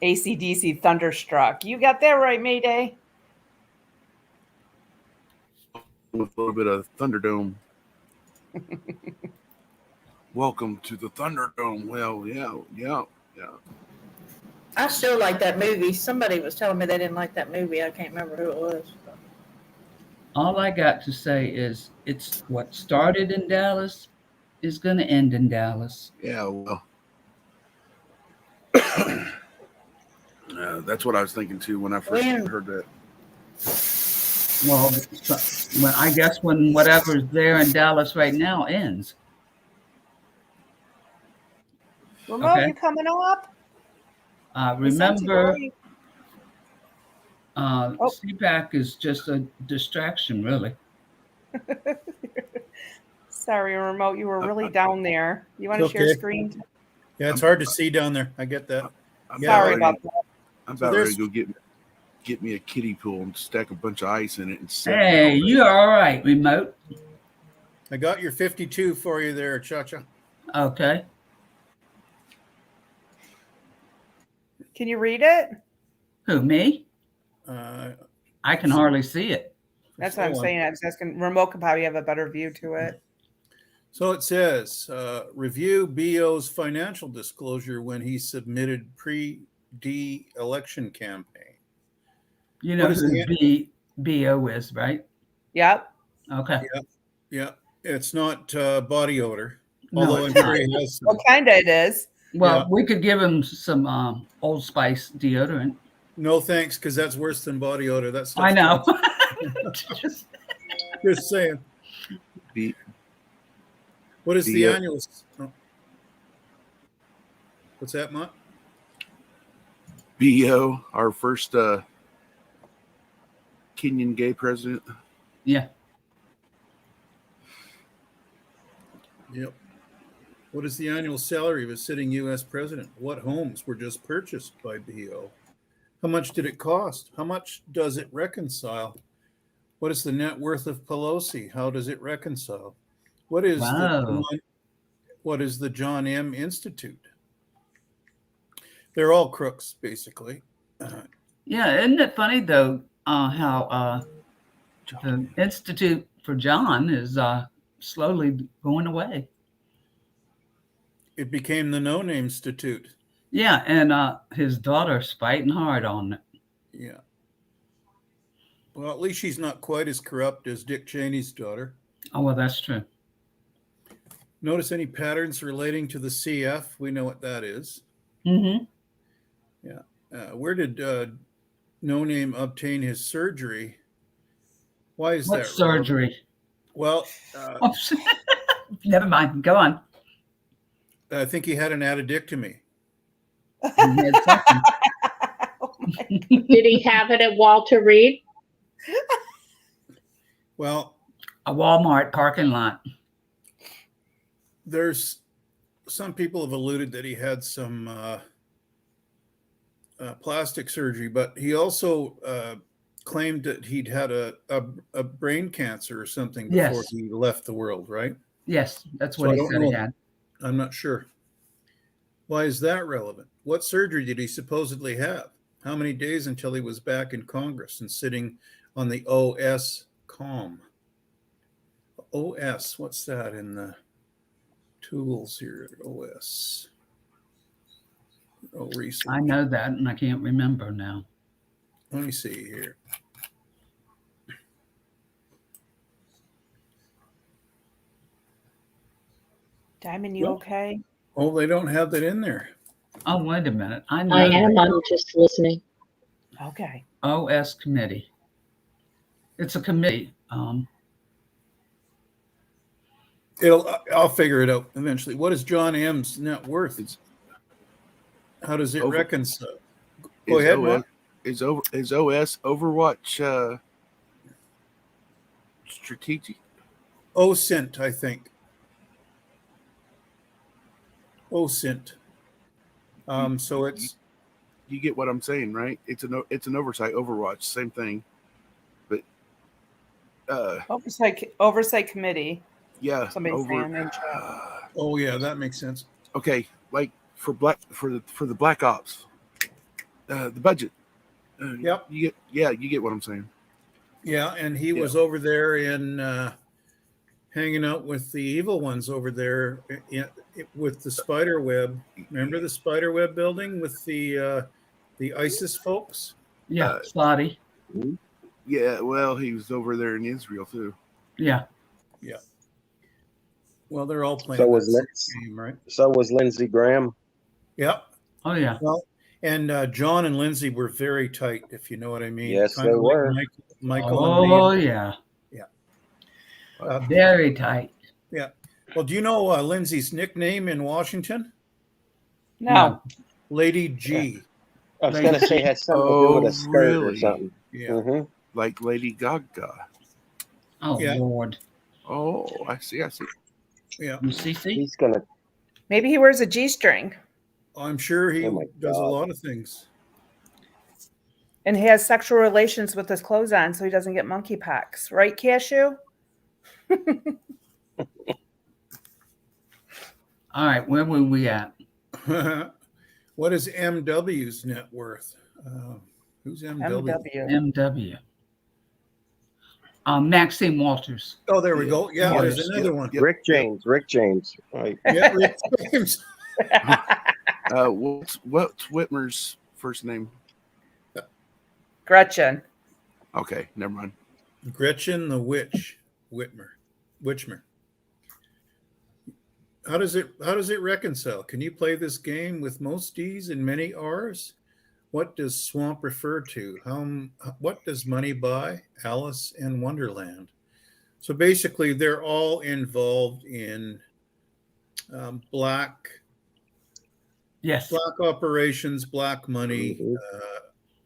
AC/DC thunderstruck. You got that right, Mayday. With a little bit of Thunderdome. Welcome to the Thunderdome. Well, yeah. I still like that movie. Somebody was telling me they didn't like that movie. I can't remember who it was. All I got to say is it's what started in Dallas is going to end in Dallas. Yeah, well. That's what I was thinking too when I first heard that. Well, I guess when whatever's there in Dallas right now ends. Remote, Okay. you coming up? Remember, Oh. CPAC is just a distraction, really. Sorry, remote. You were really down there. You want to It's share okay. screen? Yeah, it's hard to see down there. I get that. I'm Sorry about about that. I'm So about ready there's- to go get me a kiddie pool and stack a bunch of ice in it and set Hey, it. you're all right, remote. I got your 52 for you there, Chacha. Okay. Can you read it? Who, me? Uh, I can hardly see it. That's what I'm so, saying. I was asking. Remote could probably have a better view to it. So it says, review BO's financial disclosure when he submitted pre-D election campaign. You know What is who BO is, right? Yep. Okay. Yeah, it's not body odor, No, although I'm it's sure not. he has some. What kind of it is? Well, Yeah. we could give him some Old Spice deodorant. No thanks, because that's worse than body odor. That's I know. Just saying. B- What is the The, annual? Oh. What's that, Mott? BO, our first Kenyan gay president. Yeah. Yep. What is the annual salary of a sitting U.S. president? What homes were just purchased by BO? How much did it cost? How much does it reconcile? What is the net worth of Pelosi? How does it reconcile? What is Wow. what is the John M. Institute? They're all crooks, basically. Yeah. Isn't it funny, though, how the Institute for John is slowly going away? It became the No Name Institute. Yeah. And his daughter's fighting hard on it. Yeah. Well, at least she's not quite as corrupt as Dick Cheney's daughter. Oh, well, that's true. Notice any patterns relating to the CF? We know what that is. Mm-hmm. Where did No Name obtain his surgery? Why is What that? surgery? Well, Never mind. Go on. I think he had an addictomy. He had something. Did he have it at Walter Reed? Well, A Walmart parking lot. there's some people have alluded that he had some plastic surgery, but he also claimed that he'd had a brain cancer or something before Yes. he left the world, right? Yes, that's So what I he don't said he know. had. I'm not sure. Why is that relevant? What surgery did he supposedly have? How many days until he was back in Congress and sitting on the OS COM? OS, what's that in the tools here? OS. Oh, research. I know that, and I can't remember now. Let me see here. Diamond, you Well, okay? Oh, they don't have that in there. Oh, wait a minute. I know I that. am. I'm just listening. Okay. OS committee. It's a committee. I'll figure it out eventually. What is John M's net worth? How does it Over- reconcile? Go ahead, Mark. Is OS Overwatch strategic? OSINT, I think. OSINT. So it's You get what I'm saying, right? It's an oversight. Overwatch, same thing. But Oversight committee. yeah, Somebody's saying in chat. oh yeah, that makes sense. Okay, like for the Black Ops, the budget. Yep. You get what I'm saying. Yeah, and he was over there in hanging out with the evil ones over there with the spider web. Remember the spider web building with the ISIS folks? Yeah, Slotty. Yeah, well, he was over there in Israel too. Yeah. Yeah. Well, they're all playing So was that game, right? So was Lindsey Graham. Yep. Oh yeah. Well, and John and Lindsay were very tight, if you know what I mean. Yes, Kind of they like were. Michael Oh and Liam. yeah. Yeah. Very tight. Yeah. Well, do you know Lindsay's nickname in Washington? No. Lady G. I was going to say it had something to do with a skirt or really? something. Yeah. Mm-hmm. Like Lady Gaga. Oh Yeah. Lord. Oh, I see. Yeah. You see? He's going to. Maybe he wears a G-string I'm sure he Oh my does a God. lot of things. and he has sexual relations with his clothes on so he doesn't get monkeypox. Right, Cashew? All right, where were we at? What is MW's net worth? Who's MW? MW. MW. Maxine Walters. Oh, there we go. Yeah, there's Yes, another yep, one. yep. Rick James. Right. Yeah, Rick James. What's Whitmer's first name? Gretchen. Okay, never mind. Gretchen the Witch. Witchmer. How does it reconcile? Can you play this game with most D's and many R's? What does swamp refer to? What does money buy? Alice in Wonderland. So basically, they're all involved in black operations, black money.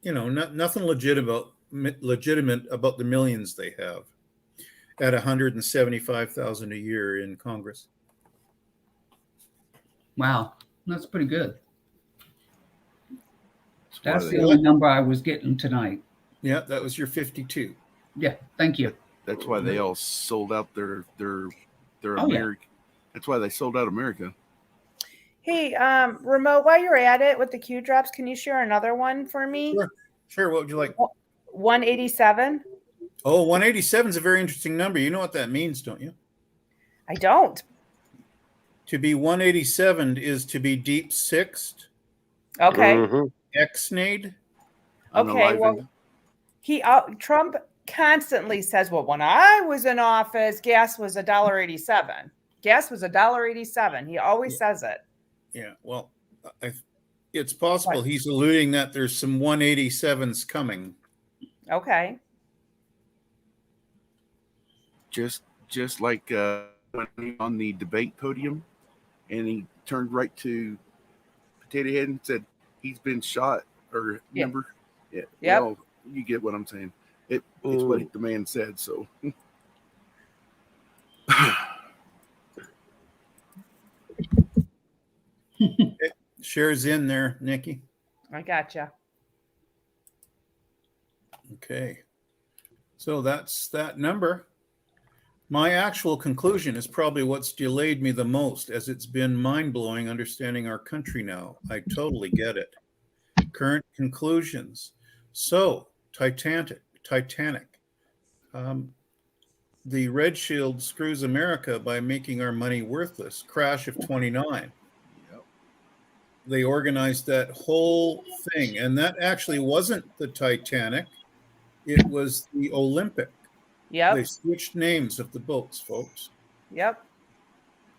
Nothing legitimate about the millions they have at 175,000 a year in Congress. Wow, that's pretty good. That's That's why the they- only number I was getting tonight. Yeah, that was your 52. Yeah, thank you. That's why they all sold out their Oh, yeah. America. That's why they sold out America. Hey, Remote, while you're at it with the Q drops, can you share another one for me? Sure. What would you like? 187? Oh, 187 is a very interesting number. You know what that means, don't you? I don't. To be 187 is to be deep sixed, Okay. Mm-hmm. ex-nade. Okay. Well, Trump constantly says, well, when I was in office, gas was $1.87. Gas was $1.87. He always says it. Yeah, well, it's possible he's alluding that there's some 187s coming. Okay. Just like when he on the debate podium, and he turned right to Potato Head and said he's been shot. Or remember? Yeah. Yep. Well, you get what I'm saying. It's what the man said. So. Shares in there, Nikki. I gotcha. Okay. So that's that number. My actual conclusion is probably what's delayed me the most, as it's been mind-blowing understanding our country now. I totally get it. Current conclusions. So, Titanic. The Red Shield screws America by making our money worthless. Crash of 29. They organized that whole thing, and that actually wasn't the Titanic. It was the Olympic. Yep. They switched names of the boats, folks. Yep.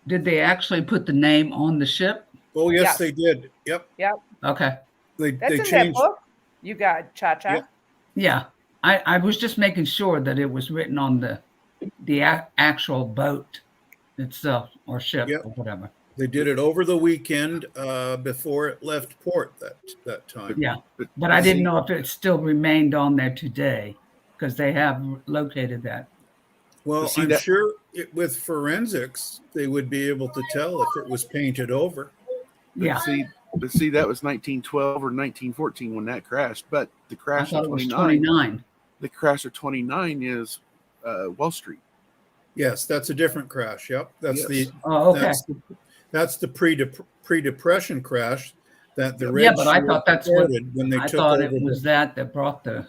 Did they actually put the name on the ship? Oh, yes, Yes. they did. Yep. Okay. They That's in that changed. book. You got Cha-Cha. Yep. Yeah. I was just making sure that it was written on the actual boat itself or ship Yep. or whatever. They did it over the weekend before it left port that time. Yeah. But I didn't know if it still remained on there today because they have located that. Well, See I'm that- sure with forensics, they would be able to tell if it was painted over. But Yeah. see, But see, that was 1912 or 1914 when that crashed. But the I crash thought of it was 29, 29. the crash of 29 is Wall Street. Yes, that's a different crash. Yep, that's Yes. Oh, okay. that's the pre-depression crash that the Yeah, Red but I Shield thought that's what reported when they I took thought over it was the, that brought the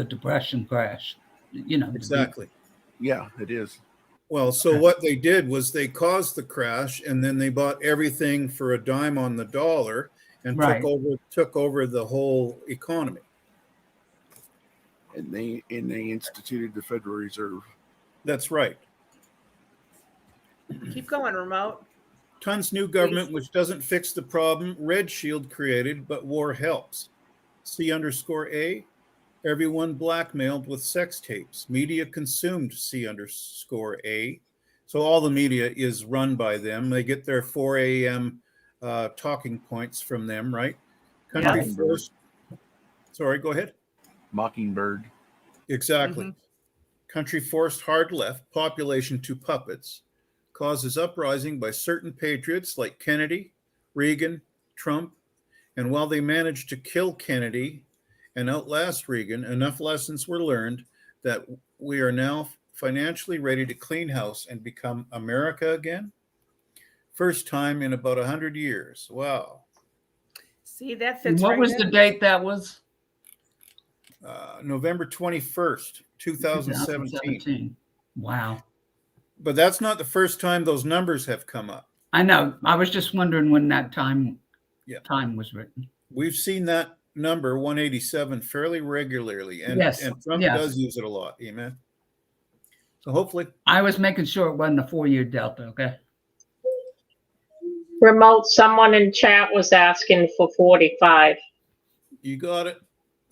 depression crash. You know, exactly. Yeah, it is. Well, so what they did was they caused the crash, and then they bought everything for a dime on the dollar and Right. took over the whole economy. And they instituted the Federal Reserve. That's right. Keep going, remote. Tons new government which doesn't fix the problem Red Shield created, but war helps. C_A. Everyone blackmailed with sex tapes. Media consumed C_A. So all the media is run by them. They get their 4 a.m. Talking points from them, right? Country Yes. forced. Sorry, go ahead. Mockingbird. Exactly. Mhm. Country forced hard left, population to puppets, causes uprising by certain patriots like Kennedy, Reagan, Trump. And while they managed to kill Kennedy and outlast Reagan, enough lessons were learned that we are now financially ready to clean house and become America again. First time in about 100 years. Wow. See, that And fits what right was in. the date that was? November 21st, 2017. 2017. Wow. But that's not the first time those numbers have come up. I know. I was just wondering when that time was written. We've seen that number 187 fairly regularly, and Yes, Trump yes. does use it a lot. Amen. So hopefully, I was making sure it wasn't a 4-year delta. Okay. Remote, someone in chat was asking for 45. you got it.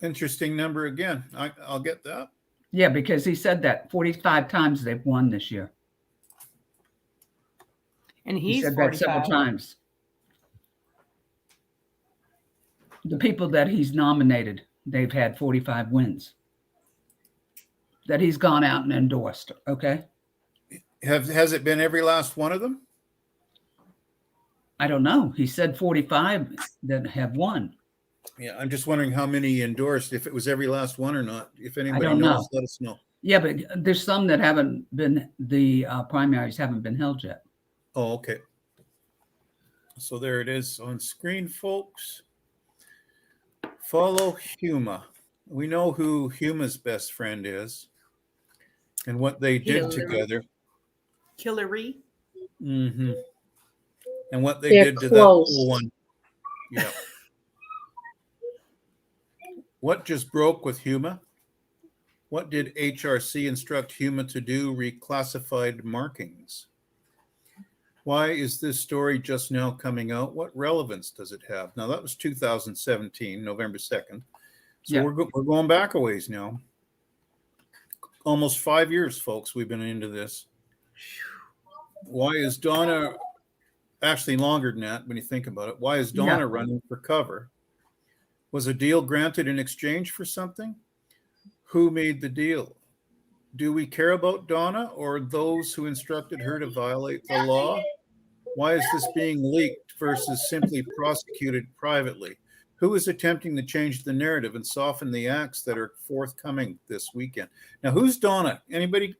Interesting number again. I'll get that. Yeah, because he said that 45 times they've won this year. And He he's said that several 45. times. The people that he's nominated, they've had 45 wins that he's gone out and endorsed. Okay. Has it been every last one of them? I don't know. He said 45 that have won. Yeah, I'm just wondering how many he endorsed, if it was every last one or not. If anybody don't knows, know. let us know. Yeah, but there's some that haven't been, the primaries haven't been held yet. Oh, okay. So there it is on screen, folks. Follow Huma. We know who Huma's best friend is and what they did Hillary. together. Hillary. Mm-hmm. And what they They're did to close. that one. Yeah. What just broke with Huma? What did HRC instruct Huma to do? Reclassified markings. Why is this story just now coming out? What relevance does it have? Now, that was 2017, November 2nd. So Yeah. we're going back a ways now. Almost 5 years, folks, we've been into this. Why is Donna, actually longer than that when you think about it, why is Donna running for cover? Was a deal granted in exchange for something? Who made the deal? Do we care about Donna or those who instructed her to violate the law? Why is this being leaked versus simply prosecuted privately? Who is attempting to change the narrative and soften the acts that are forthcoming this weekend? Now, who's Donna? Anybody?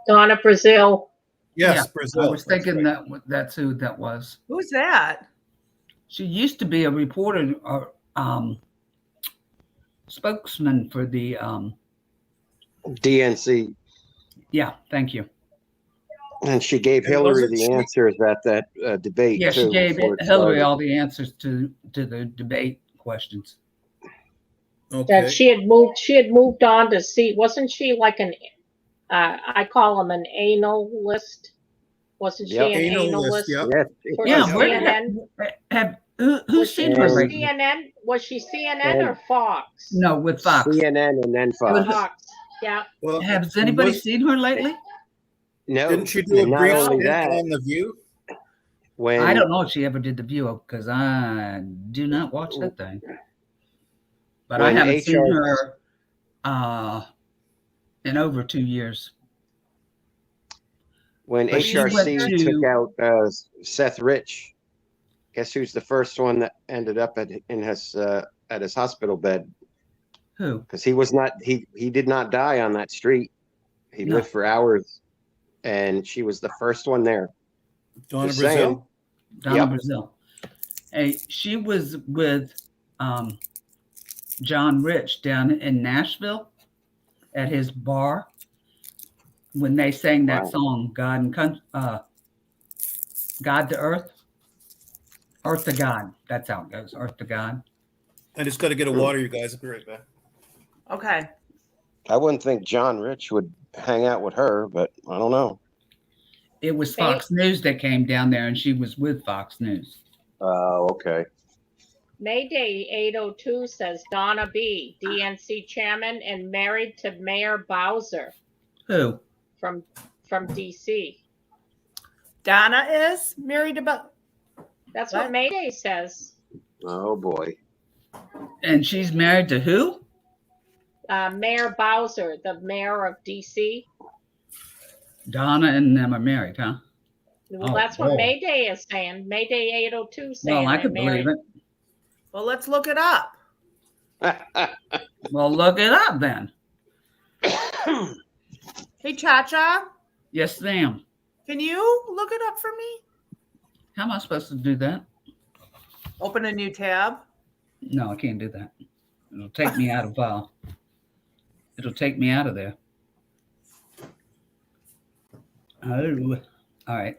Donna Brazil. Yes, Yeah, Brazil. I was That's thinking right. that's who that was. Who's that? She used to be a reporter or spokesman for the DNC. yeah, thank you. And she gave And Hillary wasn't the she- answers at that debate, Yeah, too. she gave before it Hillary started. all the answers to the debate questions. Okay. That she had moved on to see, wasn't she like an I call him an analyst? Wasn't Yep. she an Analyst, analyst yep. Yes. for Yeah, the where CNN? who's seen her And- lately? CNN? Was she CNN or Fox? No, with Fox. CNN and then Fox. Fox. Yeah. Well, Has anybody was- seen her lately? No. Didn't she do a and not brief only stint that, on The View? when I don't know if she ever did the View because I do not watch that thing. But I When haven't seen HR her in over 2 years. When But she went HRC to- took out Seth Rich, guess who's the first one that ended up at his hospital bed? Who? Because he did not die on that street. He No. lived for hours, and she was the first one there. Donna Just Brazil. saying. Donna Yep. Brazil. Hey, she was with John Rich down in Nashville at his bar when they sang that Wow. song, God to Earth. Earth to God. That's how it goes. Earth to God. I just got to get a water, you guys. I'll be right back. Okay. I wouldn't think John Rich would hang out with her, but I don't know. It was Fox News that came down there, and she was with Fox News. Oh, okay. Mayday 802 says Donna B., DNC chairman and married to Mayor Bowser Who? from DC. Donna is married to That's What? what Mayday says. Oh boy. And she's married to who? Mayor Bowser, the mayor of DC. Donna and them are married, huh? Well, Oh, that's what boy. Mayday is saying. Mayday 802 saying Well, I they're could married. believe it. Well, let's look it up. Well, look it up then. Hey, Cha-Cha, Yes, ma'am. can you look it up for me? How am I supposed to do that? Open a new tab. No, I can't do that. It'll take me out of it'll take me out of there. Oh, all right.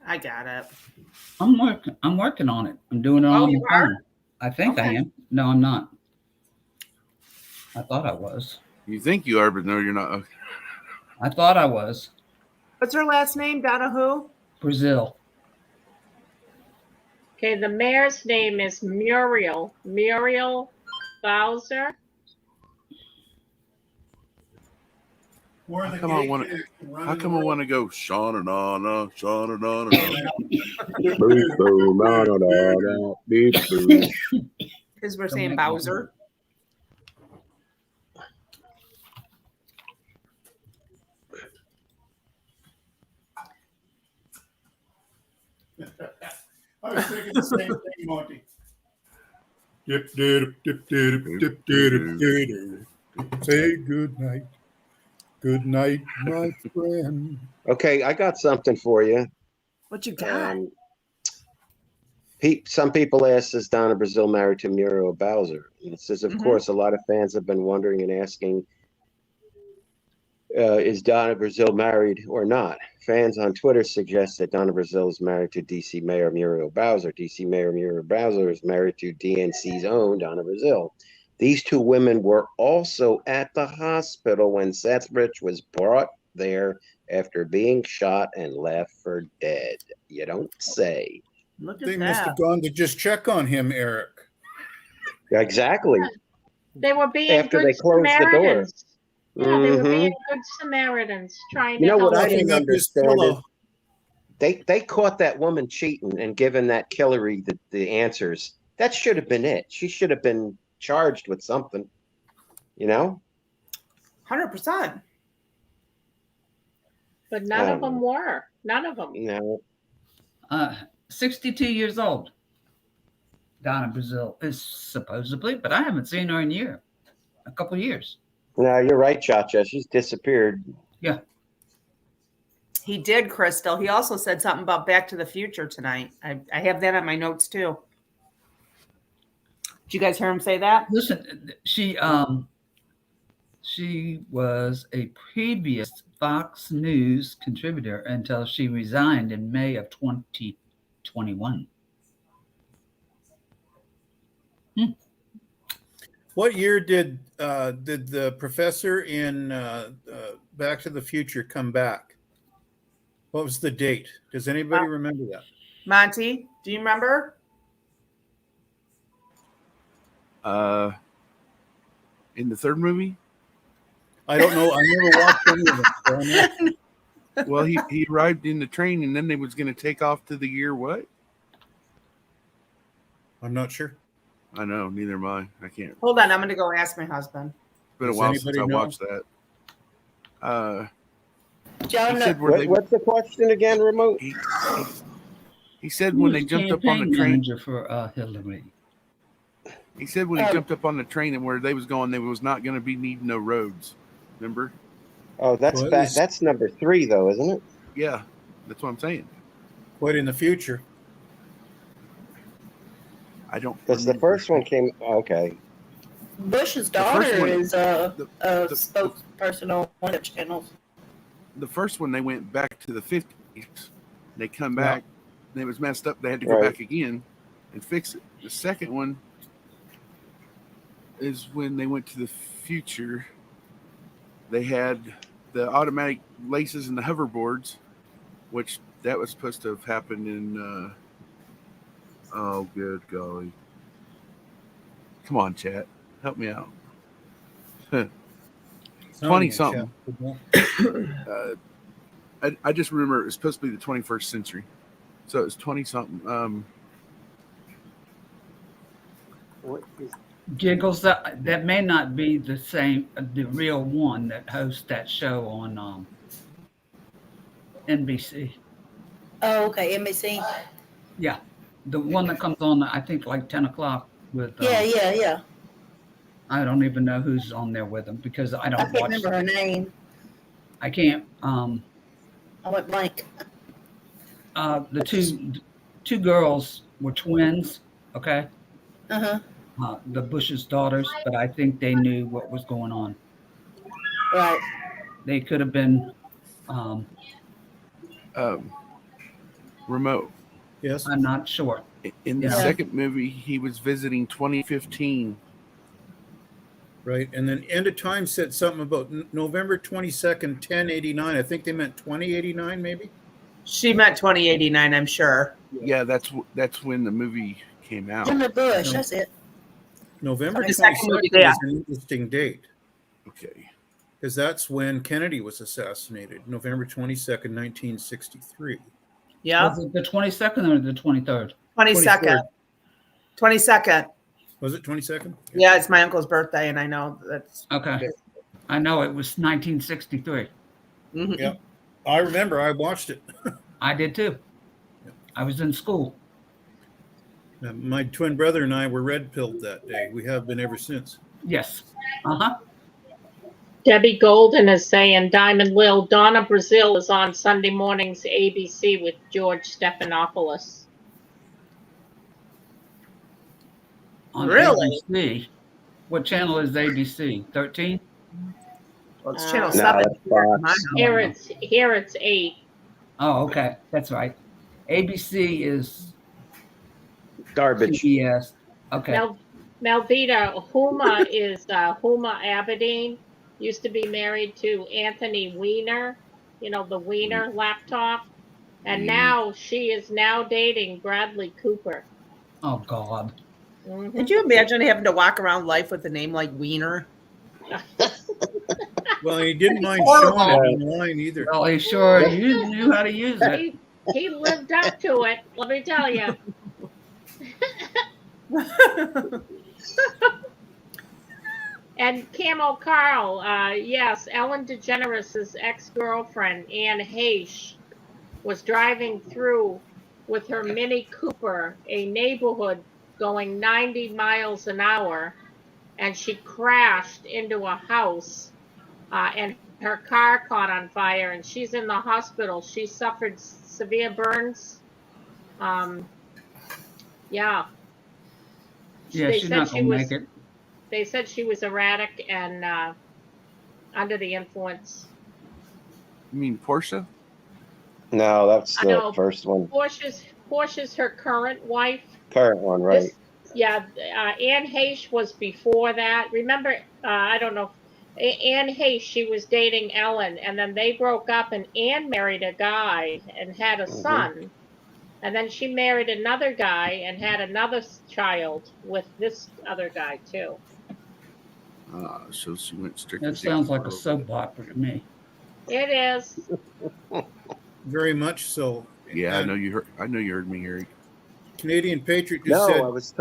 I got it. I'm working on it. I'm doing it Oh, on you the are? phone. I think I Okay. am. No, I'm not. I thought I was. You think you are, but no, you're not. I thought I was. What's her last name? Donna who? Brazil. Okay, the mayor's name is Muriel Bowser. Where How come I want to? How come I want to go? Shauna, na, Shauna, na, Because we're Don't saying make me Bowser. I was thinking the same thing, Monty. Say good night. Good night, my friend. Okay, I got something for you. What you got? Some people ask, is Donna Brazil married to Muriel Bowser? And it says, of Mhm. course, a lot of fans have been wondering and asking, is Donna Brazil married or not? Fans on Twitter suggest that Donna Brazil is married to DC Mayor Muriel Bowser. DC Mayor Muriel Bowser is married to DNC's own Donna Brazil. These two women were also at the hospital when Seth Rich was brought there after being shot and left for dead. You don't say. Look They at must that. have gone to just check on him, Eric. Exactly. They were being After good they closed the door. Samaritans. Yeah, they were Mhm. being good Samaritans, trying You to know what help. I didn't Fluffing up his understand is pillow. they caught that woman cheating and giving that Hillary the answers. That should have been it. She should have been charged with something. You know? 100%. But none of them were. None of them. No. 62 years old. Donna Brazil is supposedly, but I haven't seen her in a couple of years. No, you're right, Cha-Cha. She's disappeared. Yeah. He did, Crystal. He also said something about Back to the Future tonight. I have that on my notes too. Did you guys hear him say that? Listen, she was a previous Fox News contributor until she resigned in May of 2021. What year did the professor in Back to the Future come back? What was the date? Does anybody remember that? Monty, do you remember? In the third movie? I don't know. I never watched any of them. So I'm not- Well, he arrived in the train, and then they was going to take off to the year what? I'm not sure. I know, neither am I. I can't. Hold on, I'm going to go ask my husband. It's been a Does while since anybody I know? watched that. Did y'all He know? said where they What's the question again, remote? he said He when was they jumped up on the campaign train. manager for Hillary. He said when he jumped up on the train and where they was going, they was not going to be needing no roads. Remember? Oh, that's Well, it back. was That's number 3, though, isn't it? Yeah, that's what I'm saying. quite in the future. I don't. Because the remember. first one came. Okay. Bush's The first daughter one- is a the- spokesperson on one of the channels. The first one they went back to the 50s. They come Yeah. back. And it was messed up. They had to go Right. back again and fix it. The second one is when they went to the future. They had the automatic laces and the hoverboards, which that was supposed to have happened in. Oh, good golly! Come on, chat, help me out. 20 something. I just remember it was supposed to be the 21st century, so it was 20 something. Giggles, that may not be the same, the real one that hosts that show on NBC. Oh, okay, NBC. Yeah, the one that comes on, I think, like 10 o'clock with. Yeah. I don't even know who's on there with them because I I don't can't watch. remember her name. I can't. I went blank. The two girls were twins. Okay, Uh-huh. the Bush's daughters, but I think they knew what was going on. Right. They could have been. Remote. Yes. I'm not sure. In the Yeah. second movie, he was visiting 2015. Right. And then End of Time said something about November 22nd, 1089. I think they meant 2089, maybe. She meant 2089, I'm sure. Yeah, that's when the movie came out. Jimmy Bush, No. that's it. November The second 22nd movie, is yeah. an interesting date Okay. because that's when Kennedy was assassinated, November 22nd, 1963. Yeah, Was it the 22nd or the 23rd? 22nd. 22nd. Was it 22nd? Yeah, it's my uncle's birthday, and I know that's. Okay, I know it was 1963. Mhm. Yeah. I remember I watched it. I did too. I was in school. My twin brother and I were red pilled that day. We have been ever since. Yes. Uh-huh. Debbie Golden is saying, Diamond Lil, Donna Brazil is on Sunday mornings ABC with George Stephanopoulos. On Really? ABC. What channel is ABC? 13? Well, it's channel No, 7. that's Fox. My house. Here it's 8. Oh, okay. That's right. ABC is Garbage. CBS. Okay. Melvita, Huma is Huma Abedin. Used to be married to Anthony Weiner, the Weiner laptop. And now she is now dating Bradley Cooper. Oh, God. Mhm. Could you imagine having to walk around life with a name like Wiener? Well, he didn't mind Horrible. showing it online either. Well, he sure knew how to use it. He lived up to it, let me tell you. And Camo Carl, yes, Ellen DeGeneres' ex-girlfriend, Anne Heche, was driving through with her Mini Cooper, a neighborhood going 90 miles an hour, and she crashed into a house, and her car caught on fire, and she's in the hospital. She suffered severe burns. Yeah. Yeah, They she's said not she going to was- make it. They said she was erratic and under the influence. You mean Portia? No, that's I the know. first one. Portia's her current wife. Current one, right? Anne Heche was before that. Remember, I don't know. Anne Heche, she was dating Ellen, and then they broke up, and Anne married a guy and had a son. And then she married another guy and had another child with this other guy, too. So she went straight. That sounds like a soap opera to me. It is. Very much so. Yeah, I know you heard. I know you heard me, Eric. Canadian Patriot just No, said I was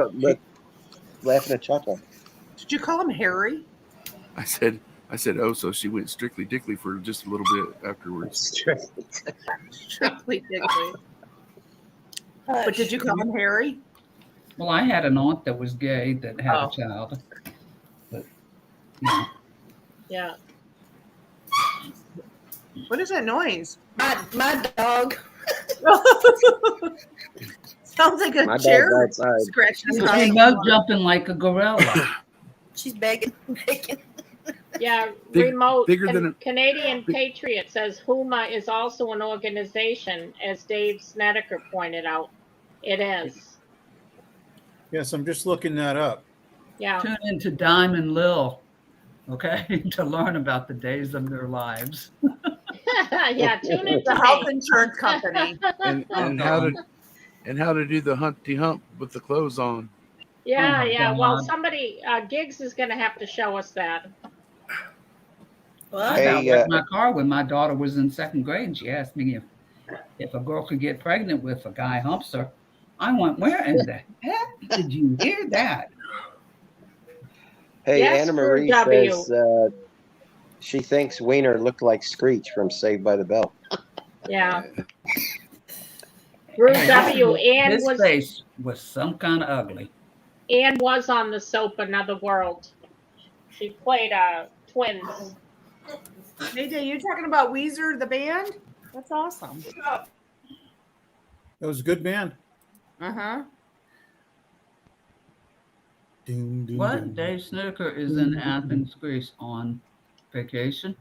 laughing at Chuckle. Did you call him Harry? I said I said, oh, so she went strictly dickly for just a little bit afterwards. Strictly dickly. But did you call him Harry? Well, I had an aunt that was gay that had Oh. a child. But, Yeah. What is that noise? My dog. Sounds like a My dog's chair outside. scratching. She's no jumping like a gorilla. She's begging. Yeah, Big- remote bigger than a- Canadian Patriot says HUMA is also an organization, as Dave Snedeker pointed out. It is. Yes, I'm just looking that up. Yeah. Tune into Diamond Lil, okay, to learn about the days of their lives. Yeah, tune in The to health me. insurance company. And how to do the Humpty Hump with the clothes on. Yeah, my yeah. Well, God. somebody, Giggs is going to have to show us that. What? I about Hey, wrecked my car when my daughter was in second grade, and she asked me if a girl could get pregnant with a guy humps her. I went, where in the heck did you hear that? Hey, Yes, Anna Marie Drew W. says she thinks Wiener looked like Screech from Saved by the Bell. Yeah. Drew W. His face was some kind of ugly. Ann was on the soap Another World. She played twins. AJ, you talking about Weezer, the band? That's awesome. That was a good band. Uh-huh. Doom, doom, What? doom. Dave Snedeker is in Athens, Greece on vacation?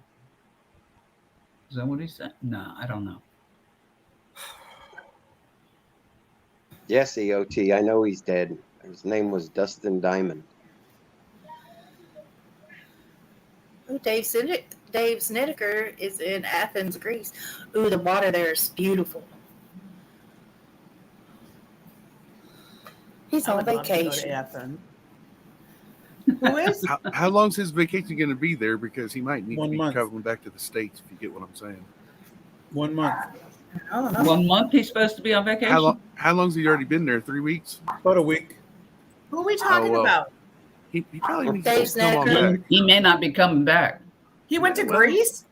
Is that what he said? No, I don't know. Yes, EOT. I know he's dead. His name was Dustin Diamond. Oh, Dave Snedeker is in Athens, Greece. Ooh, the water there is beautiful. He's I on would love to go to vacation. Athens. Who is? How long's his vacation going to be there? Because he might need 1 to be month. traveling back to the States, if you get what I'm saying. 1 month. I don't know. 1 month he's supposed to be on vacation? How long's he already been there? 3 weeks? About a week. Who are we talking well. about? He probably needs Dave to come on Snedeker. back. He may not be coming back. He went to Well- Greece?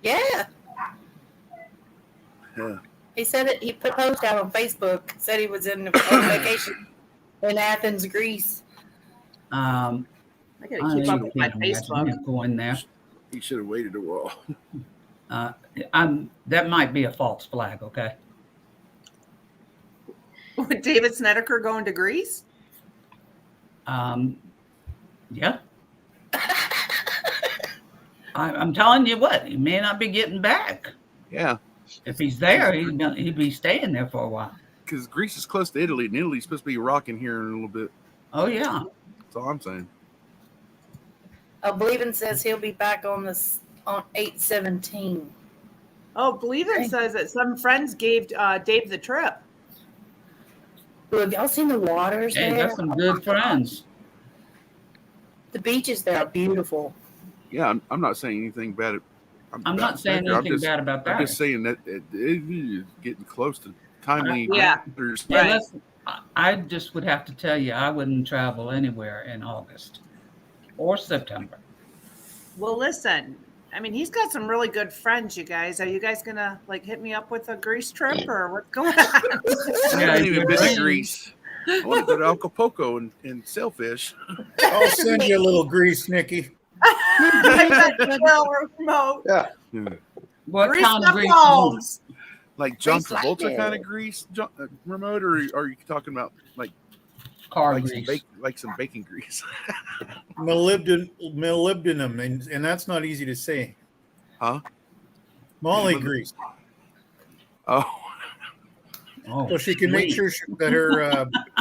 Yeah. Yeah. He said it. He put a post out on Facebook. Said he was on vacation in Athens, Greece. I gotta keep up with my can't imagine Facebook. him going there. He should have waited a while. That might be a false flag, okay? With David Snedeker going to Greece? Yeah. I'm telling you what, he may not be getting back. Yeah, If he's there, he'd be staying there for a while. because Greece is close to Italy, and Italy's supposed to be rocking here in a little bit. Oh, yeah. That's all I'm saying. Believe it says he'll be back on 8/17. Oh, Believe It says that some friends gave Dave the trip. Ooh, have y'all seen the waters Hey, there? got some good friends. The beaches there are beautiful. Yeah, I'm not saying anything bad. I'm not saying anything bad about that. I'm just saying that it is getting close to timely. Yeah. There's Hey, Right. listen, I just would have to tell you, I wouldn't travel anywhere in August or September. Well, listen, I mean, he's got some really good friends, you guys. Are you guys going to hit me up with a Greece trip or what's going on? I Yeah, haven't even been to friends. Greece. I want to go to Acapulco and sailfish. I'll send you a little grease, Nikki. Well, remote. Yeah. What Grease kind the of Greece? palms. Like John Grease like Travolta it. kind of grease, remote, or are you talking about like Car like grease. some bacon grease? Molybdenum, and that's not easy to say. Huh? Molly grease. Oh, Oh, So she can make sweet. sure that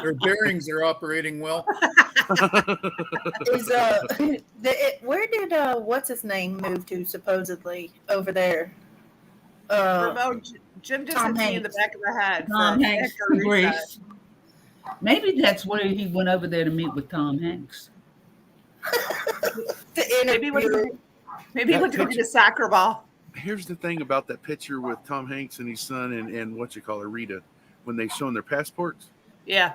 her bearings are operating well. Is where did what's his name move to supposedly over there? Remote. Jim just Tom hit me in the Hanks. back of the head. Tom for Hanks Edgar from Reset. Greece. Maybe that's where he went over there to meet with Tom Hanks. The Maybe he went interview. he went to go get a soccer ball. here's the thing about that picture with Tom Hanks and his son and what you call her, Rita, when they showing their passports. Yeah.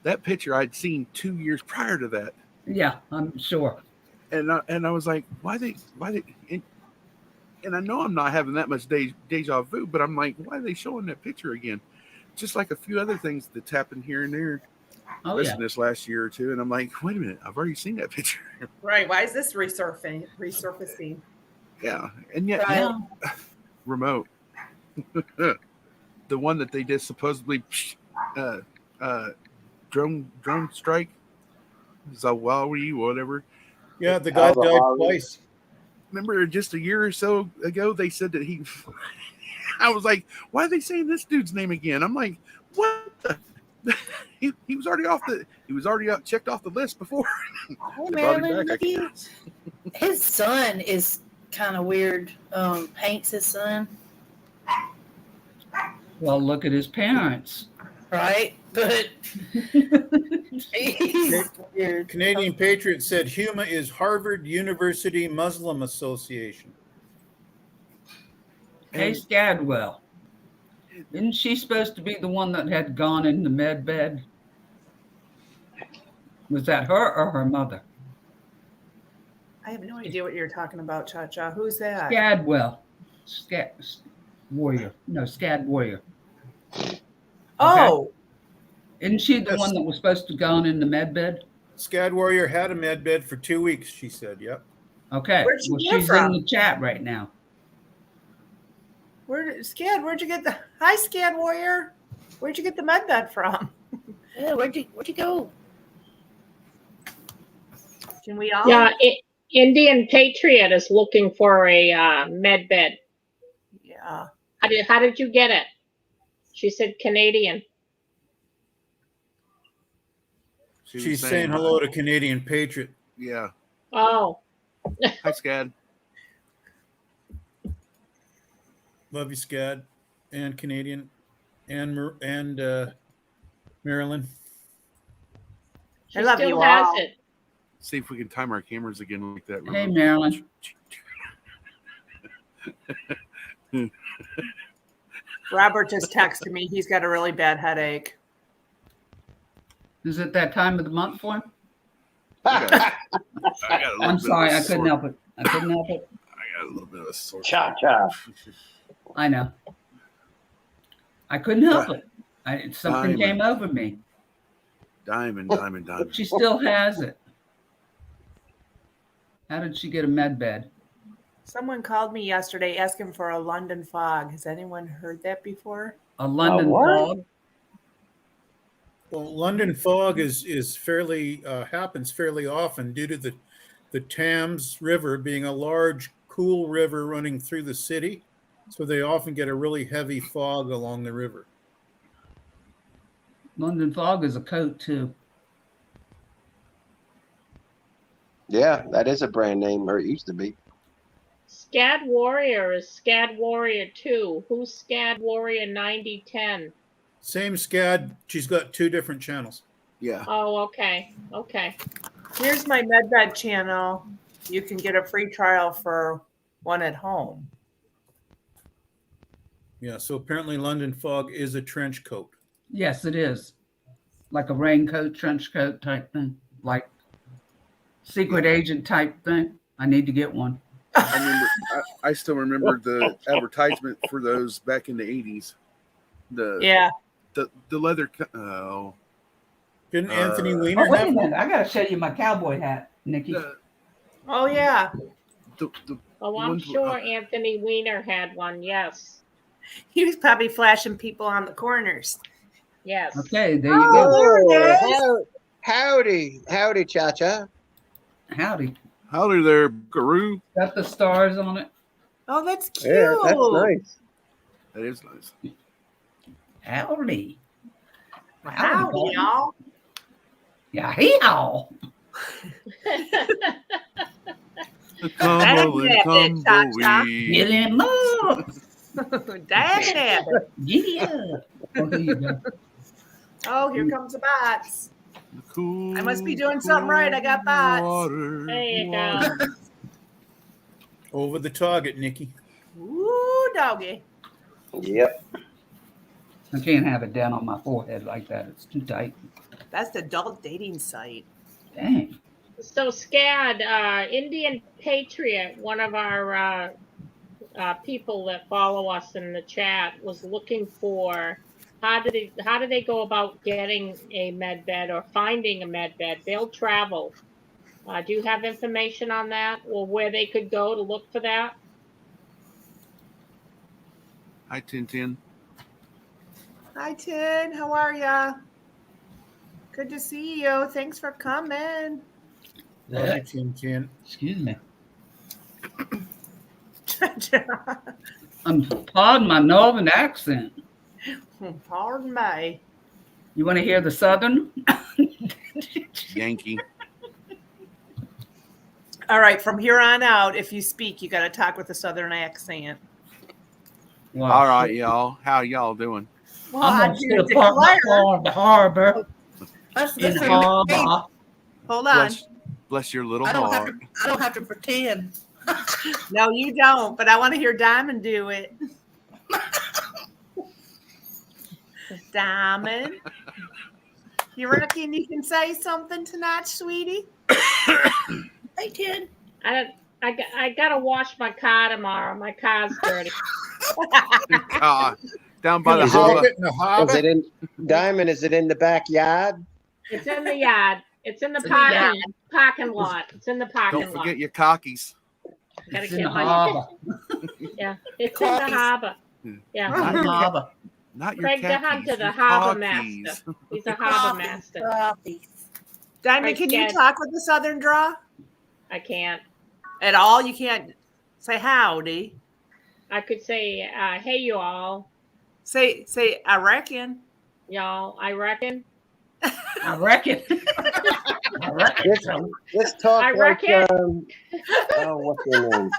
That picture I'd seen 2 years prior to that. Yeah, I'm sure. and I was like, why they and I know I'm not having that much deja vu, but I'm like, why are they showing that picture again? Just like a few other things that's happened here and there Oh, listen yeah. this last year or two, and I'm like, wait a minute, I've already seen that picture. Right. Why is this resurfacing? Yeah, and yet Right. Yeah. remote, the one that they did supposedly drone strike, Zawawi, whatever. Yeah, the guy Oh, the died Harley. twice. Remember, just a year or so ago, they said that he. I was like, why are they saying this dude's name again? I'm like, what? He was already off the. He was already checked off the list before. Hey, They brought him Marilyn, back, look I at his son is kind of weird. Hank's his son, Well, look at his parents. right? But he's weird. Canadian Patriot said Huma is Harvard University Muslim Association. Hey, Scadwell. Isn't she supposed to be the one that had gone in the med bed? Was that her or her mother? I have no idea what you're talking about, Cha-Cha. Who's that? Scadwell. Warrior. No, Scad Warrior. Oh, Isn't she the Yes. one that was supposed to go in the med bed? Scad Warrior had a med bed for 2 weeks, she said. Yep. Okay. Where'd she Well, get it she's from? in the chat right now. Where'd you get the Hi Scad Warrior? Where'd you get the med bed from? Yeah, where'd you go? Can we all? Yeah, Indian Patriot is looking for a med bed. Yeah. How did you get it? She said Canadian. She's saying hello to Canadian Patriot. Yeah. Oh, Hi, Scad. Love you, Scad, and Canadian, and Marilyn. she I love still you has all. it. See if we can time our cameras again like that. Hey, remote. Marilyn. Robert just texted me. He's got a really bad headache. Is it that time of the month for him? I got a little I'm bit sorry, of a I couldn't sore- help it. I couldn't help it. I got a little bit of a sore. Cha-cha. I know. I couldn't help it. Something Diamond. came over me. Diamond. She still has it. How did she get a med bed? Someone called me yesterday asking for a London fog. Has anyone heard that before? A London what? fog? Well, London fog is fairly happens fairly often due to the Thames River being a large, cool river running through the city. So they often get a really heavy fog along the river. London fog is a coat too. Yeah, that is a brand name, or it used to be. Scad Warrior is Scad Warrior 2. Who's Scad Warrior 9010? Same Scad. She's got 2 different channels. Yeah. Oh, okay. Okay. Here's my MedBed channel. You can get a free trial for one at home. Yeah. So apparently London fog is a trench coat. Yes, it is. Like a raincoat, trench coat type thing. Like secret agent type thing. I need to get one. I still remember the advertisement for those back in the 80s. Yeah. The leather. Oh. Didn't Anthony Weiner Wait have a one? minute. I got to show you my cowboy hat, Nikki. Oh, yeah. The Oh, I'm ones- sure Anthony Weiner had one. Yes. He was probably flashing people on the corners. Yes. Okay, there you go. There it is. Howdy, Cha-cha. Howdy. Howdy there, Guru. Got the stars on it. Oh, that's cute. Yeah, that's nice. That is nice. Howdy. Howdy, y'all. Yeah, hee-haw. The combo and Cha-cha. tumbleweed. Get him up. Dag nabbit. Giddy up. Oh, there you go. Oh, here comes the bots. The cool, I must be doing something right. I got bots. water, There you go. water. Over the target, Nikki. Ooh, doggy. Yep. I can't have it down on my forehead like that. It's too tight. That's the adult dating site. Dang. So SCAD, Indian Patriot, one of our people that follow us in the chat, was looking for how do they go about getting a med bed or finding a med bed? They'll travel. Do you have information on that, or where they could go to look for that? Hi, Tintin. Hi, Tin. How are ya? Good to see you. Thanks for coming. Hi, Chin Chin. Excuse me. Pardon Pardon my northern accent. me. You want to hear the southern? Yankee. All right, from here on out, if you speak, you got to talk with a southern accent. Wow. All right, y'all. How y'all doing? Well, I'm I going to do still park my declare. car in the harbor. That's In for me. harbor. Hold on. Bless your little I don't have heart. to. I don't have to pretend. No, you don't, but I want to hear Diamond do it. Diamond, you reckon you can say something tonight, sweetie? Hey, Ted. I gotta wash my car tomorrow. My car's dirty. Down by the Is it harbor. In the harbor? Is it in Diamond? Is it in the backyard? It's in the yard. It's in the It's in the yard. parking lot. It's in the parking Don't lot. forget your cockies. Gotta It's in get the my harbor. yeah. It's in the Cockies. harbor. Yeah. Not In the your, harbor. not your Craig the khakis, Hunter, the your harbor cockies. master. He's a harbor master. Diamond, Right, can you Dad. talk with the southern draw I can't. at all? You can't say howdy. I could say, hey, you all. Say, I reckon. Y'all, I reckon. I reckon. I reckon so. Let's talk I like reckon. oh, what's your name?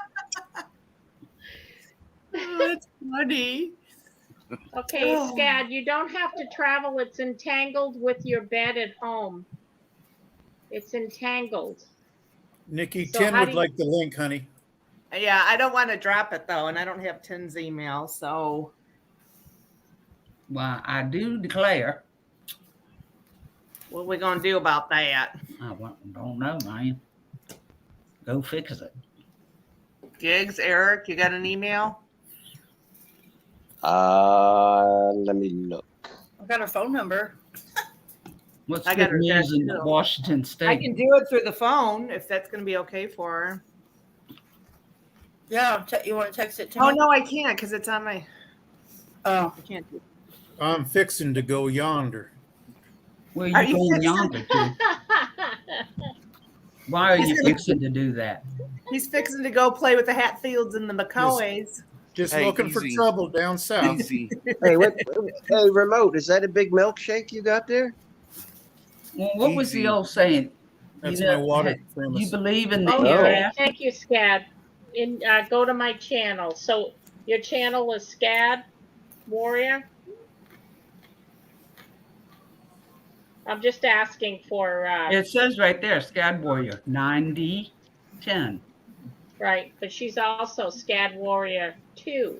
Oh, that's funny. Okay, Oh. SCAD, you don't have to travel. It's entangled with your bed at home. It's entangled. Nikki, So Tin how would do you- like the link, honey. Yeah, I don't want to drop it though, and I don't have Tim's email, so Well, I do declare. what are we gonna do about that? I don't know, man. Go fix it. Gigs, Eric, you got an email? Let me look. I've got her phone number. What's I got good her there, news in too. Washington I State? can do it through the phone if that's gonna be okay for her. Yeah, you want to text it to Oh me? no, I can't because it's on my. Oh, I can't do. I'm fixing to go yonder. Where Are you you going fixing- yonder to? Why are you fixing to do that? He's fixing to go play with the Hatfields and the McCoways. Just Hey, looking for easy. trouble down south. Easy. Hey, hey, remote. Is that a big milkshake you got there? Well, what was the Easy. old saying? That's You my know, water You premise. believe in the Oh. hereafter? Thank you, SCAD. Go to my channel. So your channel is SCAD Warrior. I'm just asking for It says right there, Scad Warrior 9D10. right, but she's also SCAD Warrior 2.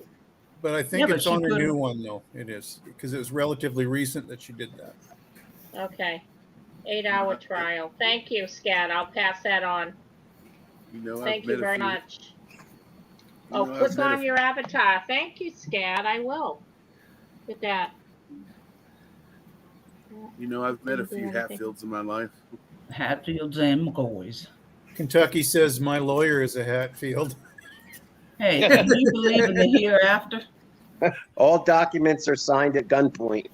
But I think Yeah, but it's she on a put new it- one, though. It is. Because it was relatively recent that she did that. Okay. 8-hour trial. Thank you, SCAD. I'll pass that on. You know, Thank I've you met a very few. much. You Oh, know, I've click met a on your avatar. Thank you, SCAD. I will. Look at that. You know, I've met a Didn't do few anything. Hatfields in my life. Hatfields and McCoys. Kentucky says my lawyer is a Hatfield. Hey, do you believe in the hereafter? All documents are signed at gunpoint.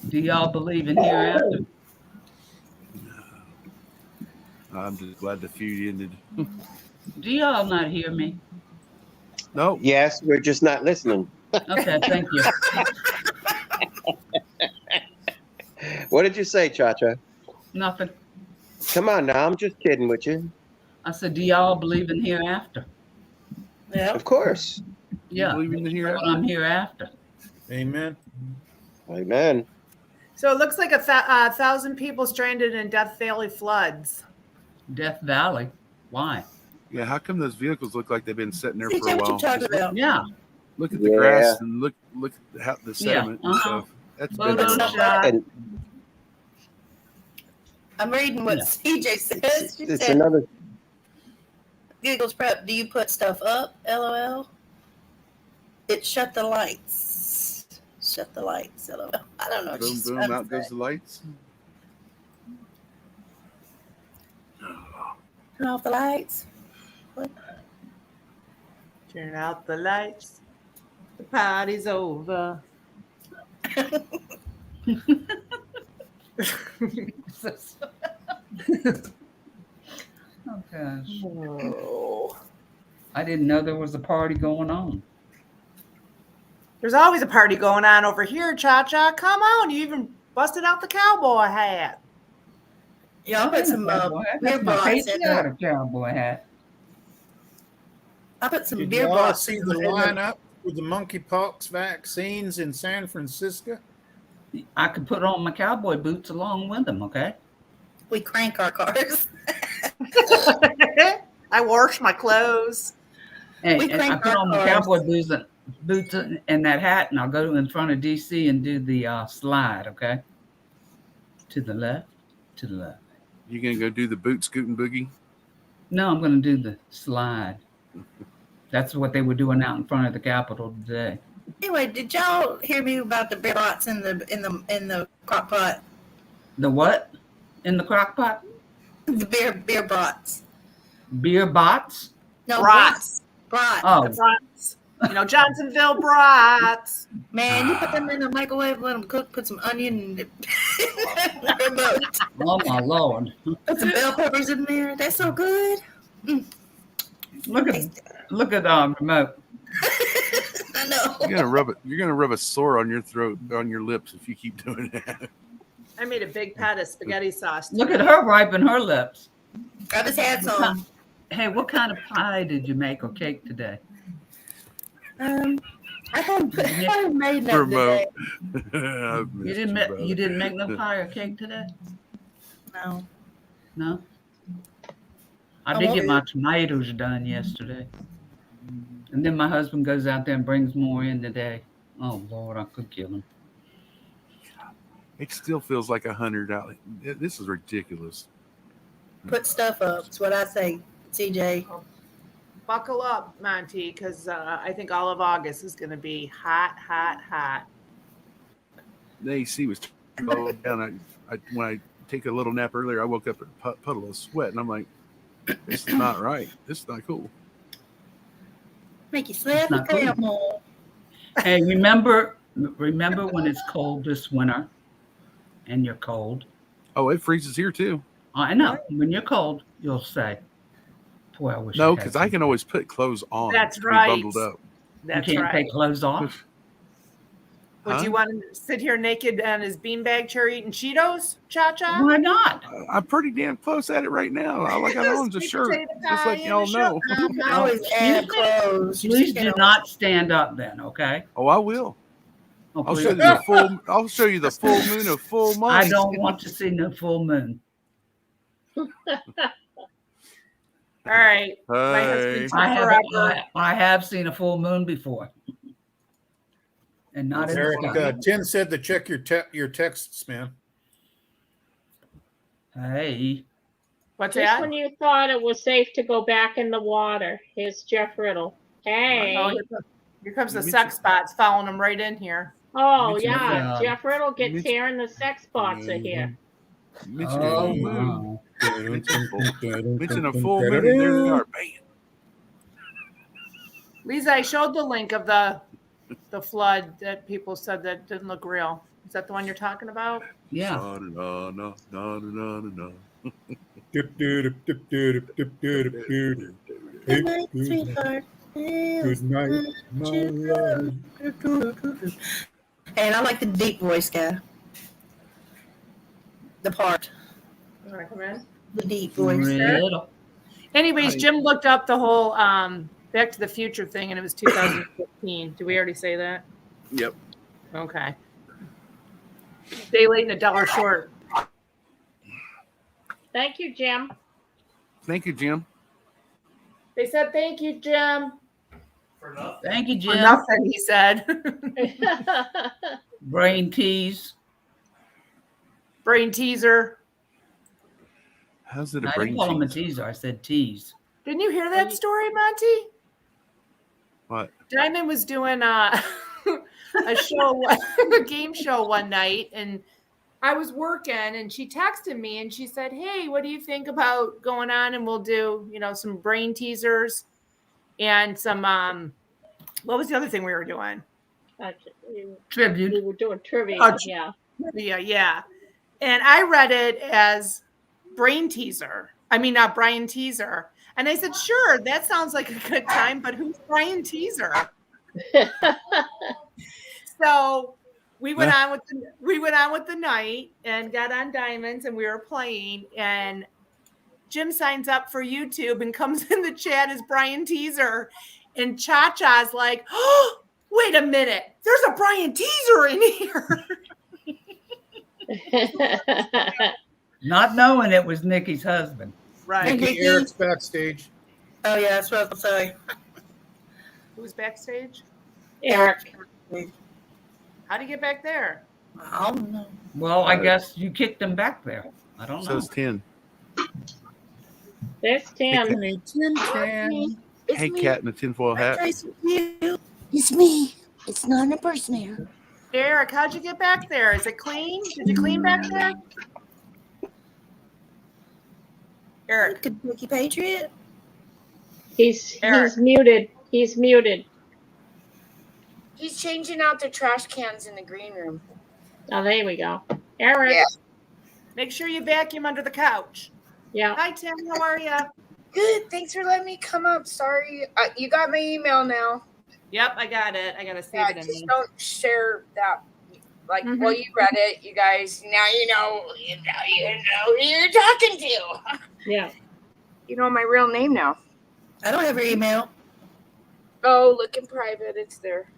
Do y'all believe in hereafter? I'm just glad the feud ended. Do y'all not hear me? No, Yes, we're just not listening. Okay, thank you. What did you say, Cha-Cha? Nothing. Come on now, I'm just kidding with you. I said, do y'all believe in hereafter? yeah. Of course. Yeah, believe in the hereafter? I'm hereafter. Amen. Amen. So it looks like a 1,000 people stranded in Death Valley floods. Death Valley. Why? yeah. How come those vehicles look like they've been sitting there See, for a that's what while? you're talking Just look, about. Yeah. look at the Yeah. grass and look at the Yeah, sediment and stuff. That's been there a while. Photoshop. And I'm reading what Yeah. CJ says. She It's said, another. Giggles Prep, do you put stuff up? LOL. It shut the lights. Shut the lights. LOL. I don't know what Boom, she's boom, trying to out goes say. the lights. Turn off the lights. Turn out the lights. The party's over. Oh gosh. Oh. I didn't know there was a party going on. There's always a party going on over here, Cha-Cha. Come on, you even busted out the cowboy hat. Yeah, I'll put some Cowboy hat. beer That's my brats in patriotic cowboy hat. I put some Did beer you all brats see in the the lineup for the monkeypox vaccines in San Francisco? I could put on my cowboy boots along with them, okay? We crank our cars. I wash my clothes. And, We and I crank put our on my cars. cowboy boots and that hat, and I'll go in front of DC and do the slide, okay? To the left, to the left. You gonna go do the boot scooting boogie? No, I'm going to do the slide. That's what they were doing out in front of the Capitol today. Anyway, did y'all hear me about the beer brats in the crock pot? The what? In the crock pot? The beer brats. Beer bots? No, Brats. brats. Oh, The brats. You know, Johnsonville brats. Man, you put them in the microwave, let them cook, put some onion in the remote. oh my Lord. Put some bell peppers in there. That's so good. Look at remote. I know. You're gonna rub a sore on your throat, on your lips if you keep doing that. I made a big pot of spaghetti sauce. Look at her wiping her lips. I just had some. Hey, what kind of pie did you make or cake today? I haven't made that Remote. today. I've missed You didn't make no brother. pie or cake today? No. No? I I did won't get my tomatoes done yesterday. And then my husband goes out there and brings more in today. Oh, Lord, I could kill him. It still feels like $100. This is ridiculous. Put stuff up. That's what I say, CJ. Buckle up, Monty, because I think all of August is going to be hot, hot, hot. The AC was low down. When I take a little nap earlier, I woke up in a puddle of sweat, and I'm like, this is not right. This is not cool. Make you slap Not your cool. camel. Hey, remember when it's cold this winter and you're cold? Oh, it freezes here too. I know. When you're cold, you'll say, boy, I wish No, I had because I can some- always put clothes on. That's to be right. Bundled up. That's you can't right. take clothes off. Would Huh? you want to sit here naked on his beanbag chair eating Cheetos, Cha-Cha? Why not? I'm pretty damn close at it right now. All I got on is a Sweet shirt. potato Just pie like and y'all a know. I always add clothes. Please do not stand up then, okay? Oh, I will. Oh, I'll please. show you the full. I'll show you the full moon of full month. I don't want to see no full moon. All right. My husband Hey. took forever. I have seen a full moon before. And not in the Eric, sky. Tin said to check your texts, man. Hey. What's Just that? when you thought it was safe to go back in the water, here's Jeff Riddle. Hey. Oh, here comes the sex spots following him right in here. Oh, Mention yeah. it. Jeff Riddle gets Mention- here and the sex spots are here. Mention Oh, a full moon. wow. Mention a full moon, and there they are. Bam. Lisa, I showed the link of the flood that people said that didn't look real. Is that the one you're talking about? Yeah. No, no, no, no, no, no. Good Good night, sweetheart. night, my love. And I like the deep voice guy. The part. You want to come in? The deep voice. Riddle. Anyways, Jim looked up the whole Back to the Future thing, and it was 2015. Did we already say that? Yep. Okay. Day late and a dollar short. Thank you, Jim. Thank you, Jim. They said thank you, Jim. For nothing. Thank you, For Jim. nothing, he said. Brain tease. Brain teaser. How's it a I brain didn't call him a tease? teaser. I said tease. Didn't you hear that story, Monty? What? Diamond was doing a show, a game show one night, and I was working, and she texted me and she said, "Hey, what do you think about going on? And we'll do, some brain teasers and some what was the other thing we were doing? Tribute. We were doing trivia. Oh, Yeah. Yeah. And I read it as brain teaser. I mean, not Brian Teaser. And I said, sure, that sounds like a good time, but who's Brian Teaser? So we went on with the night and got on Diamonds, and we were playing, and Jim signs up for YouTube and comes in the chat as Brian Teaser, and Cha-Cha's like, oh, wait a minute, there's a Brian Teaser in here. Not knowing it was Nikki's husband. Right. Nikki, Eric's backstage. Oh yeah, that's what I was gonna say. Who's backstage? Eric. How'd he get back there? I don't know. Well, I guess you kicked him back there. I don't know. Says 10. There's Tim. Hey, cat in a tinfoil hat. It's me. It's not an impersonator. Eric, how'd you get back there? Is it clean? Did you clean back there? Eric. Good Mickey Patriot. He's muted. He's muted. He's changing out the trash cans in the green room. Oh, there we go. Eric. Yeah. Make sure you vacuum under the couch. Yeah. Hi, Tim. How are you? Good. Thanks for letting me come up. Sorry. You got my email now. Yep, I got it. I got to save Yeah, it in just me. don't share that. Like, Mhm. well, you read it, you guys. Now you know who you're talking to. Yeah. You know my real name now. I don't have your email. Oh, look in private. It's there.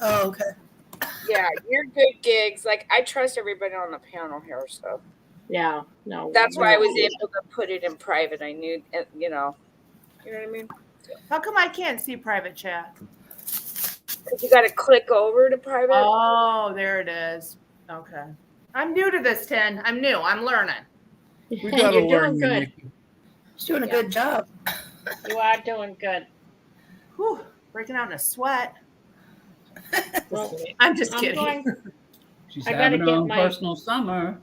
Oh, okay. Yeah, you're good gigs. Like, I trust everybody on the panel here, so Yeah. No. that's why I was able to put it in private. I knew, you know what I mean? How come I can't see private chat? Because you got to click over to private. Oh, there it is. Okay. I'm new to this, 10. I'm new. I'm learning. We gotta You're learn doing you, good. Nikki. She's doing a good job. You are doing good. Whew, breaking out in a sweat. Well, I'm just I'm kidding. going. She's I gotta having her get own my- personal summer.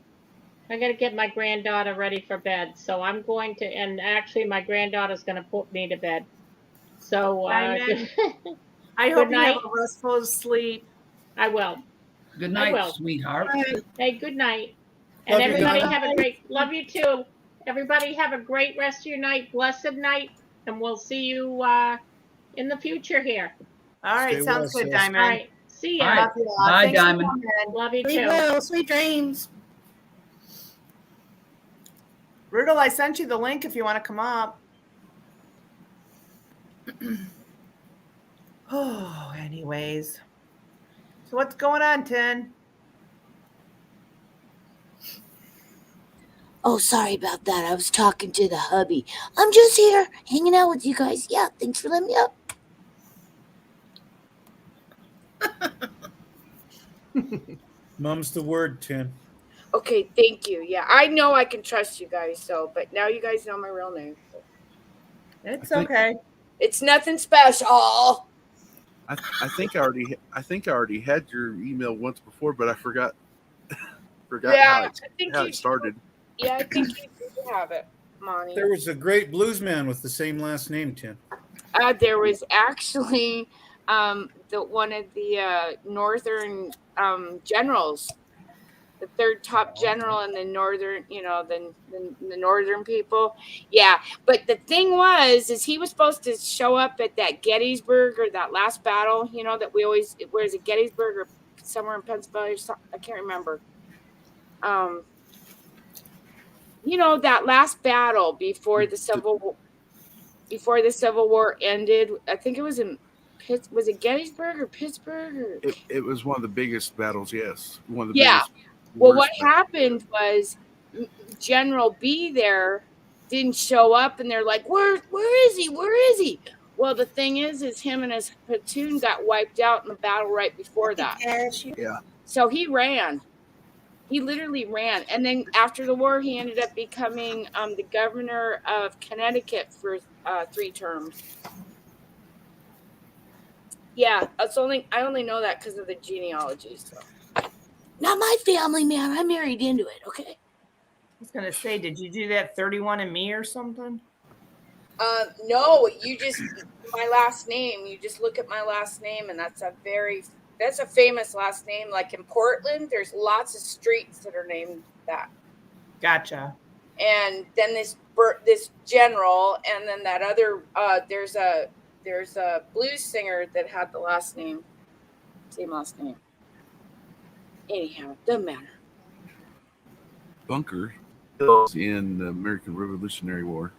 I got to get my granddaughter ready for bed. So I'm going to, and actually my granddaughter's going to put me to bed. So Diamond. I hope you night. have a restful sleep. I will. Good I night, will. sweetheart. Hey, good night. And Love you, everybody Donna. have a great, love you too. Everybody have a great rest of your night. Blessed night. And we'll see you in the future here. All right, Stay sounds well, good, sis. Diamond. All right. See ya. All right. Love you all. Bye, Thanks for Diamond. coming. Love you Sleep too. well. Sweet dreams. Rudel, I sent you the link if you want to come up. Oh, anyways. So what's going on, Tin? Oh, sorry about that. I was talking to the hubby. I'm just here hanging out with you guys. Yeah, thanks for letting me up. Mum's the word, Tim. Okay, thank you. Yeah, I know I can trust you guys, so, but now you guys know my real name. It's I think- okay. It's nothing special. I think I already had your email once before, but I forgot Yeah, I think how you it started. Yeah, I think you do have it, Monty. There was a great blues man with the same last name, Tim. There was actually one of the northern generals, the third top general in the northern, the northern people. Yeah, but the thing is he was supposed to show up at that Gettysburg or that last battle, that we always, where's it, Gettysburg or somewhere in Pennsylvania? I can't remember. That last battle before the Civil War ended. I think it was in was it Gettysburg or Pittsburgh? Or... It was one of the biggest battles, yes. One of the Yeah. biggest. Well, worst what battles. happened was General B there didn't show up, and they're like, "Where is he? Where is he?" Well, the thing is him and his platoon got wiped out in the battle right before that. Cash. Yeah. So he ran. He literally ran. And then after the war, he ended up becoming the governor of Connecticut for 3 terms. Yeah, I only know that because of the genealogy. So, not my family, man. I married into it. Okay. I was gonna say, did you do that 31andMe or something? No, you just my last name. You just look at my last name, and that's a famous last name. Like in Portland, there's lots of streets that are named that. Gotcha. And then this general, and then that other. There's a blues singer that had the last name, same last name. Anyhow, doesn't matter. Bunker Hills in the American Revolutionary War.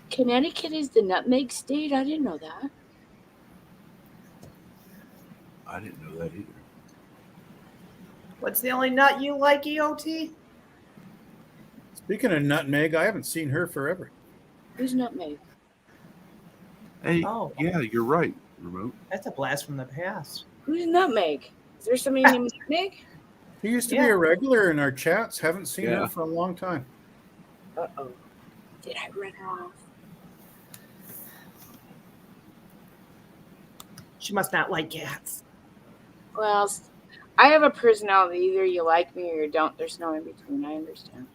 Connecticut is the nutmeg state. I didn't know that. I didn't know that either. What's the only nut you like, EOT? Speaking of nutmeg, I haven't seen her forever. Who's nutmeg? Hey, Oh. yeah, you're right, Remote. That's a blast from the past. Who's nutmeg? Is there somebody named Nutmeg? She used to be a regular in our chats. Haven't seen Yeah. her for a long time. Uh-oh. Did I run her off? She must not like cats. Well, I have a personality. Either you like me or you don't. There's no in between. I understand.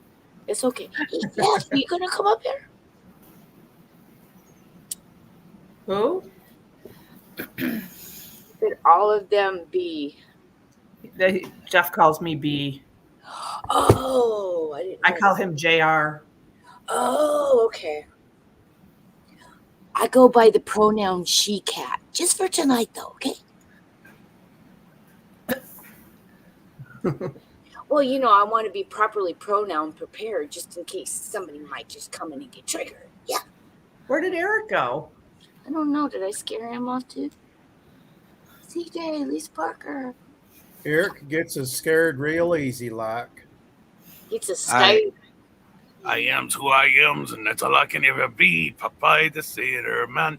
It's okay. Hey, Steph, are you going to come up here? Who? Could all of them be? Jeff calls me B. Oh, I didn't know. I call him JR. Oh, okay. I go by the pronoun she cat. Just for tonight, though, okay? Well, I want to be properly pronoun prepared just in case somebody might just come in and get triggered. Yeah. Where did Eric go? I don't know. Did I scare him off too? CJ, Lisa Parker. Eric gets us scared real easy, like. It's a sky. I am's who I am's, and that's all I can ever be. Popeye the Sailor Man.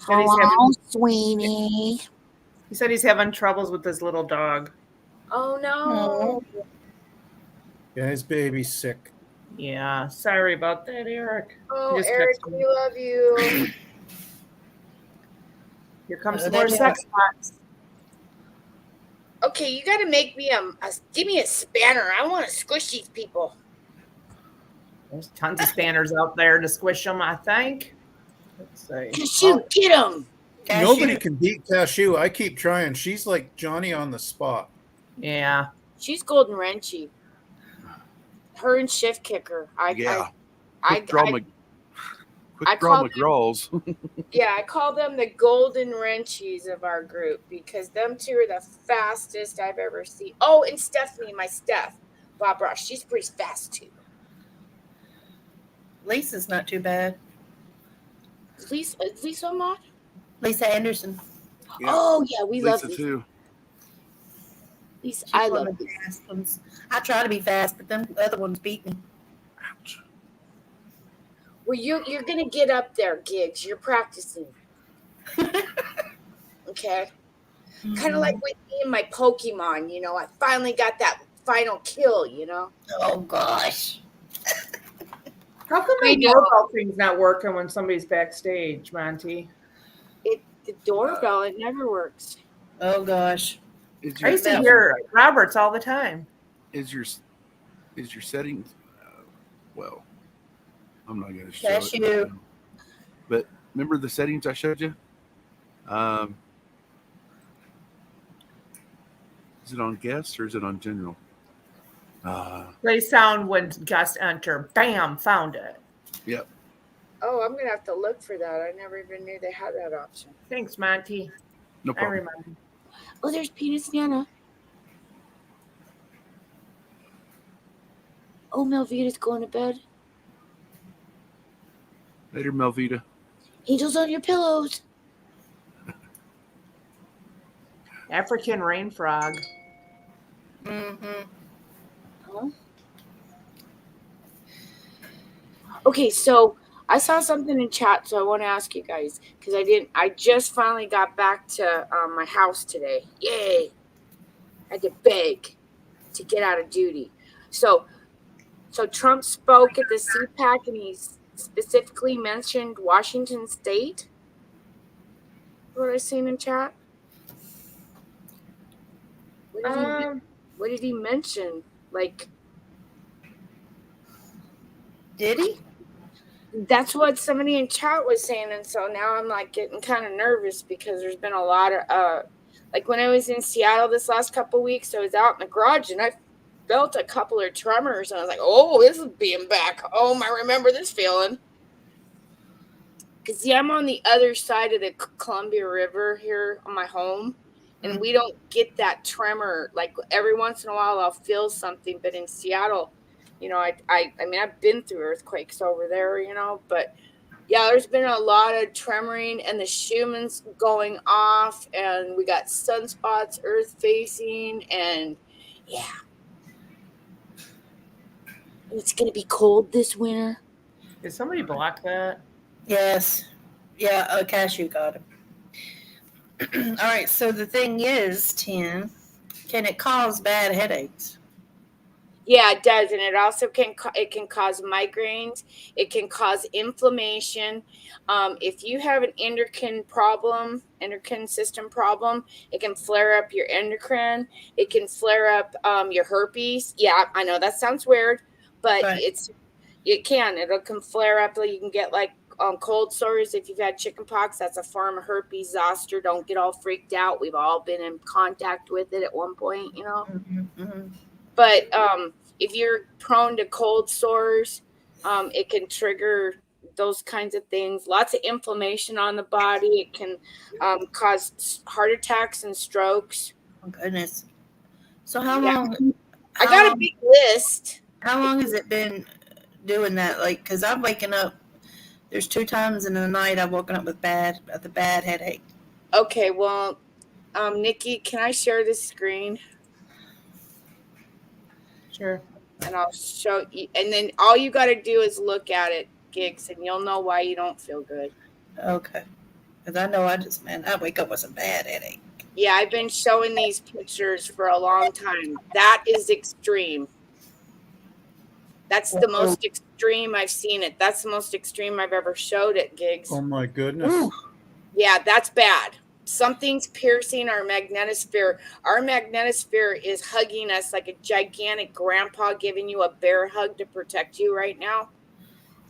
Hello, Sweeney. He said he's having troubles with his little dog. Oh, no. Yeah, his baby's sick. Yeah, sorry about that, Eric. Oh, Just Eric, text me. we love you. Here comes some more sex spots. Okay, you got to make me give me a spanner. I want to squish these people. There's tons of spanners out there to squish them, I think. Let's see. Cashew, get them. Nobody can beat Cashew. I keep trying. She's like Johnny on the spot. Yeah. She's golden wrenchy. Her and Shift Kicker. Quick draw McGrawls. Yeah, I call them the golden wrenchies of our group because them two are the fastest I've ever seen. Oh, and Stephanie, my Steph, Bob Ross, she's pretty fast too. Lisa's not too bad. Is Lisa a mod? Lisa Anderson. Yeah. Oh yeah, we love Lisa Lisa too. Lisa, She's I one love of the Lisa. fast ones. I try to be fast, but them other ones beat me. Ouch. Well, you're gonna get up there, Gigs. You're practicing. Okay. Kind of like with me and my Pokemon, I finally got that final kill, Oh gosh. How come my I know. doorbell thing's not working when somebody's backstage, Monty? The doorbell, it never works. Oh gosh. I used to hear Roberts all the time. Is your settings? Well, I'm not going to show Cashew. it. But remember the settings I showed you? Is it on guests or is it on general? Play sound when guests enter. Bam, found it. Yep. Oh, I'm gonna have to look for that. I never even knew they had that option. Thanks, Monty. No I problem. remember. Oh, there's Penis Nana. Oh, Melvita's going to bed. Later, Melvita. Angels on your pillows. African rain frog. Mm-hmm. Huh? Okay, so I saw something in chat, so I want to ask you guys because I just finally got back to my house today. Yay! I had to beg. to get out of duty. So Trump spoke at the CPAC and he specifically mentioned Washington State. What I seen in chat. What did he mention? Like, Did he? that's what somebody in chat was saying, and so now I'm like getting kind of nervous because there's been a lot of like when I was in Seattle this last couple of weeks, I was out in the garage and I felt a couple of tremors, and I was like, "Oh, this is being back home. I remember this feeling." Because I'm on the other side of the Columbia River here on my home, and we don't get that tremor. Like every once in a while, I'll feel something, but in Seattle, I mean, I've been through earthquakes over there, but yeah, there's been a lot of tremoring, and the Schumann's going off, and we got sunspots, earth facing, and yeah, it's gonna be cold this winter. Did somebody block that? Yes. Yeah, Cashew got him. All right, so the thing is, Tim, can it cause bad headaches? Yeah, it does, and it also can cause migraines. It can cause inflammation. If you have an endocrine system problem, it can flare up your endocrine. It can flare up your herpes. Yeah, I know that sounds weird, but Right. it can flare up. You can get like cold sores if you've had chicken pox. That's a form of herpes zoster. Don't get all freaked out. We've all been in contact with it at one point, But if you're prone to cold sores, it can trigger those kinds of things. Lots of inflammation on the body. It can cause heart attacks and strokes. Oh, goodness. So how long? I got a big list. How long has it been doing that? Like, because I'm waking up. There's 2 times in the night I've woken up with a bad headache. Okay, well, Nikki, can I share this screen? Sure. And I'll show you. And then all you got to do is look at it, Gigs, and you'll know why you don't feel good. Okay. Because I know I wake up with a bad headache. Yeah, I've been showing these pictures for a long time. That is extreme. That's the most extreme I've seen it. That's the most extreme I've ever showed it, Gigs. Oh, my goodness. Ooh. Yeah, that's bad. Something's piercing our magnetosphere. Our magnetosphere is hugging us like a gigantic grandpa giving you a bear hug to protect you right now.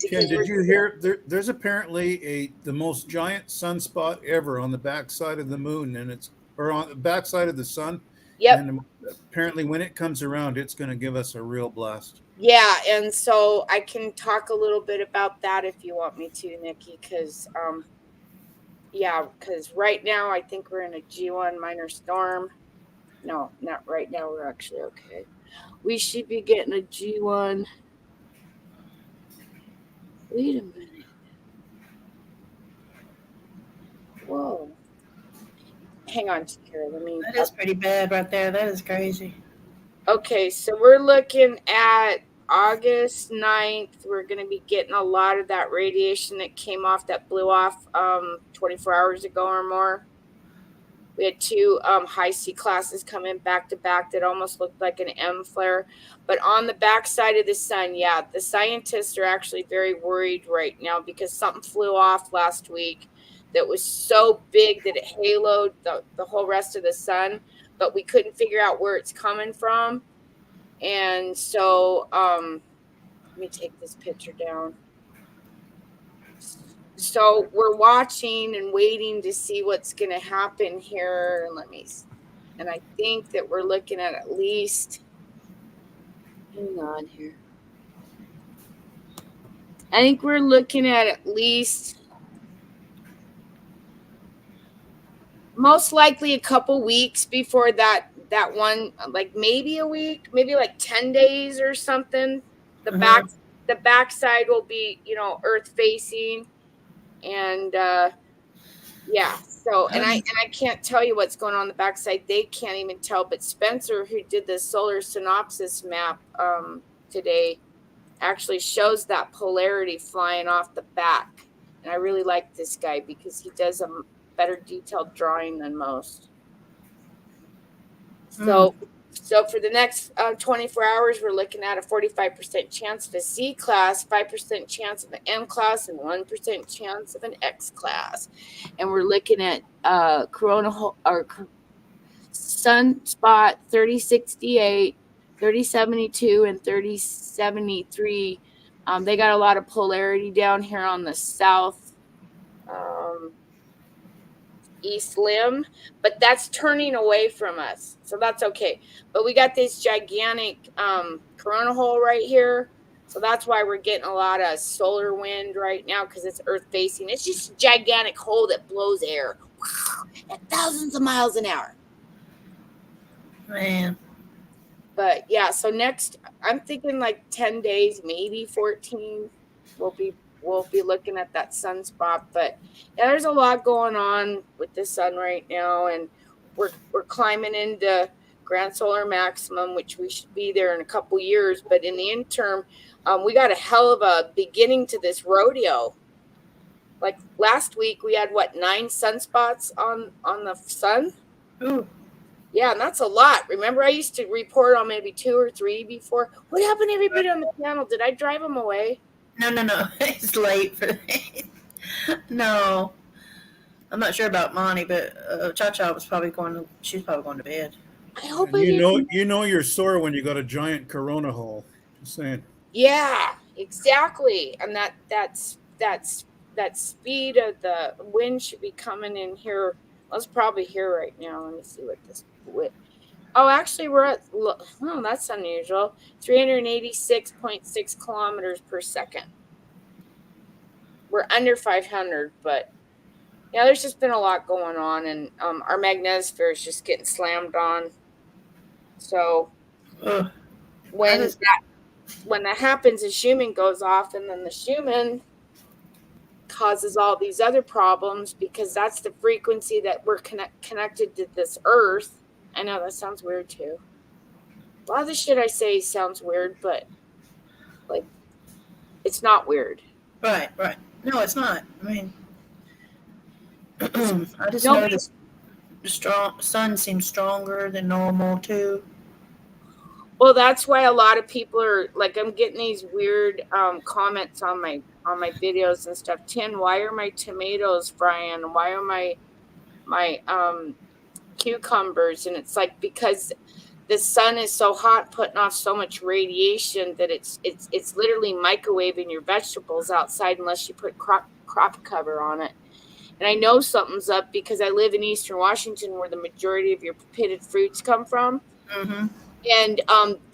Ken, did you hear? There's apparently the most giant sunspot ever on the backside of the moon, or on the backside of the sun. Yep. And apparently, when it comes around, it's going to give us a real blast. Yeah, and so I can talk a little bit about that if you want me to, Nikki, because right now I think we're in a G1 minor storm. No, not right now. We're actually okay. We should be getting a G1. Wait a minute. Whoa. Hang on, Kara. That is pretty bad right there. That is crazy. Okay, so we're looking at August 9th. We're going to be getting a lot of that radiation that blew off 24 hours ago or more. We had 2 high C classes come in back to back that almost looked like an M flare. But on the backside of the sun, yeah, the scientists are actually very worried right now because something flew off last week that was so big that it haloed the whole rest of the sun, but we couldn't figure out where it's coming from. And so let me take this picture down. So we're watching and waiting to see what's going to happen here. And I think that we're looking at least, hang on here. I think we're looking at least, most likely a couple weeks before that one, like maybe a week, maybe like 10 days or something. The backside will be, earth facing. And so and I can't tell you what's going on the backside. They can't even tell. But Spencer, who did the solar synopsis map today, actually shows that polarity flying off the back. And I really like this guy because he does a better detailed drawing than most. So So for the next 24 hours, we're looking at a 45% chance of a C class, 5% chance of an M class, and 1% chance of an X class. And we're looking at sunspot 3068, 3072, and 3073. They got a lot of polarity down here on the south east limb, but that's turning away from us, so that's okay. But we got this gigantic corona hole right here, so that's why we're getting a lot of solar wind right now, because it's earth facing. It's just a gigantic hole that blows air at thousands of miles an hour. Man. But yeah, so next I'm thinking like 10 days, maybe 14, we'll be looking at that sunspot. But yeah, there's a lot going on with the sun right now, and we're climbing into grand solar maximum, which we should be there in a couple years. But in the interim, we got a hell of a beginning to this rodeo. Like last week we had 9 sunspots on the sun. Ooh. Yeah, and that's a lot. Remember, I used to report on maybe 2 or 3 before. What happened to everybody on the channel? Did I drive them away? No. It's late for that. No. I'm not sure about Monty, but Cha-Cha was probably she's probably going to bed. I hope And you know you're sore when you got a giant corona hole. Just saying. Yeah, exactly. And that speed of the wind should be coming in here. Let's probably here right now. Let me see what this with. Oh, actually, we're at. Oh, that's unusual. 386.6 kilometers per second. We're under 500, but yeah, there's just been a lot going on, and our magnetosphere is just getting slammed on. So when that happens, the Schumann goes off, and then the Schumann causes all these other problems, because that's the frequency that we're connected to this Earth. I know that sounds weird too. A lot of the shit I say sounds weird, but like it's not weird. Right. No, it's not. I mean, I just know the sun seems stronger than normal too. Well, that's why a lot of people are like, I'm getting these weird comments on my videos and stuff. Tin, why are my tomatoes frying? Why are my cucumbers? And it's like, because the sun is so hot, putting off so much radiation, that it's literally microwaving your vegetables outside unless you put crop cover on it. And I know something's up because I live in Eastern Washington, where the majority of your pitted fruits come from. Mm-hmm. And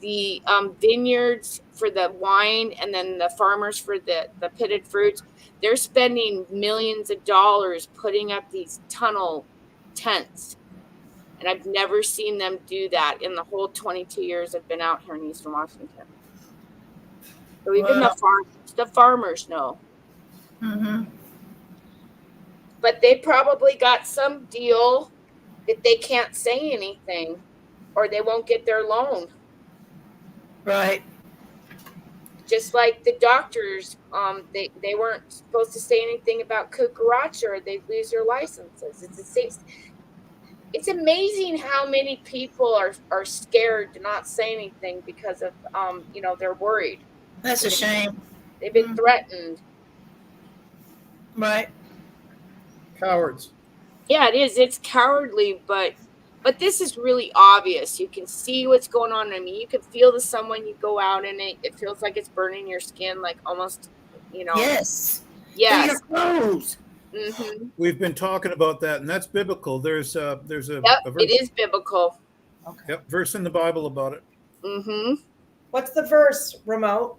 the vineyards for the wine, and then the farmers for the pitted fruits, they're spending millions of dollars putting up these tunnel tents. And I've never seen them do that in the whole 22 years I've been out here in Eastern Washington. So even the farmers know. Mm-hmm. But they probably got some deal that they can't say anything, or they won't get their loan. Right. Just like the doctors, they weren't supposed to say anything about cucaracha, or they'd lose their licenses. It's the same. It's amazing how many people are scared to not say anything because of they're worried. That's a shame. They've been threatened. Right. Cowards. Yeah, it is. It's cowardly, but this is really obvious. You can see what's going on. I mean, you can feel the sun when you go out, and it feels like it's burning your skin, like almost, Yes. Yes. Your clothes. Mm-hmm. We've been talking about that, and that's biblical. There's a verse, it is biblical. Okay. Yep, verse in the Bible about it. Mm-hmm. What's the verse, Remote?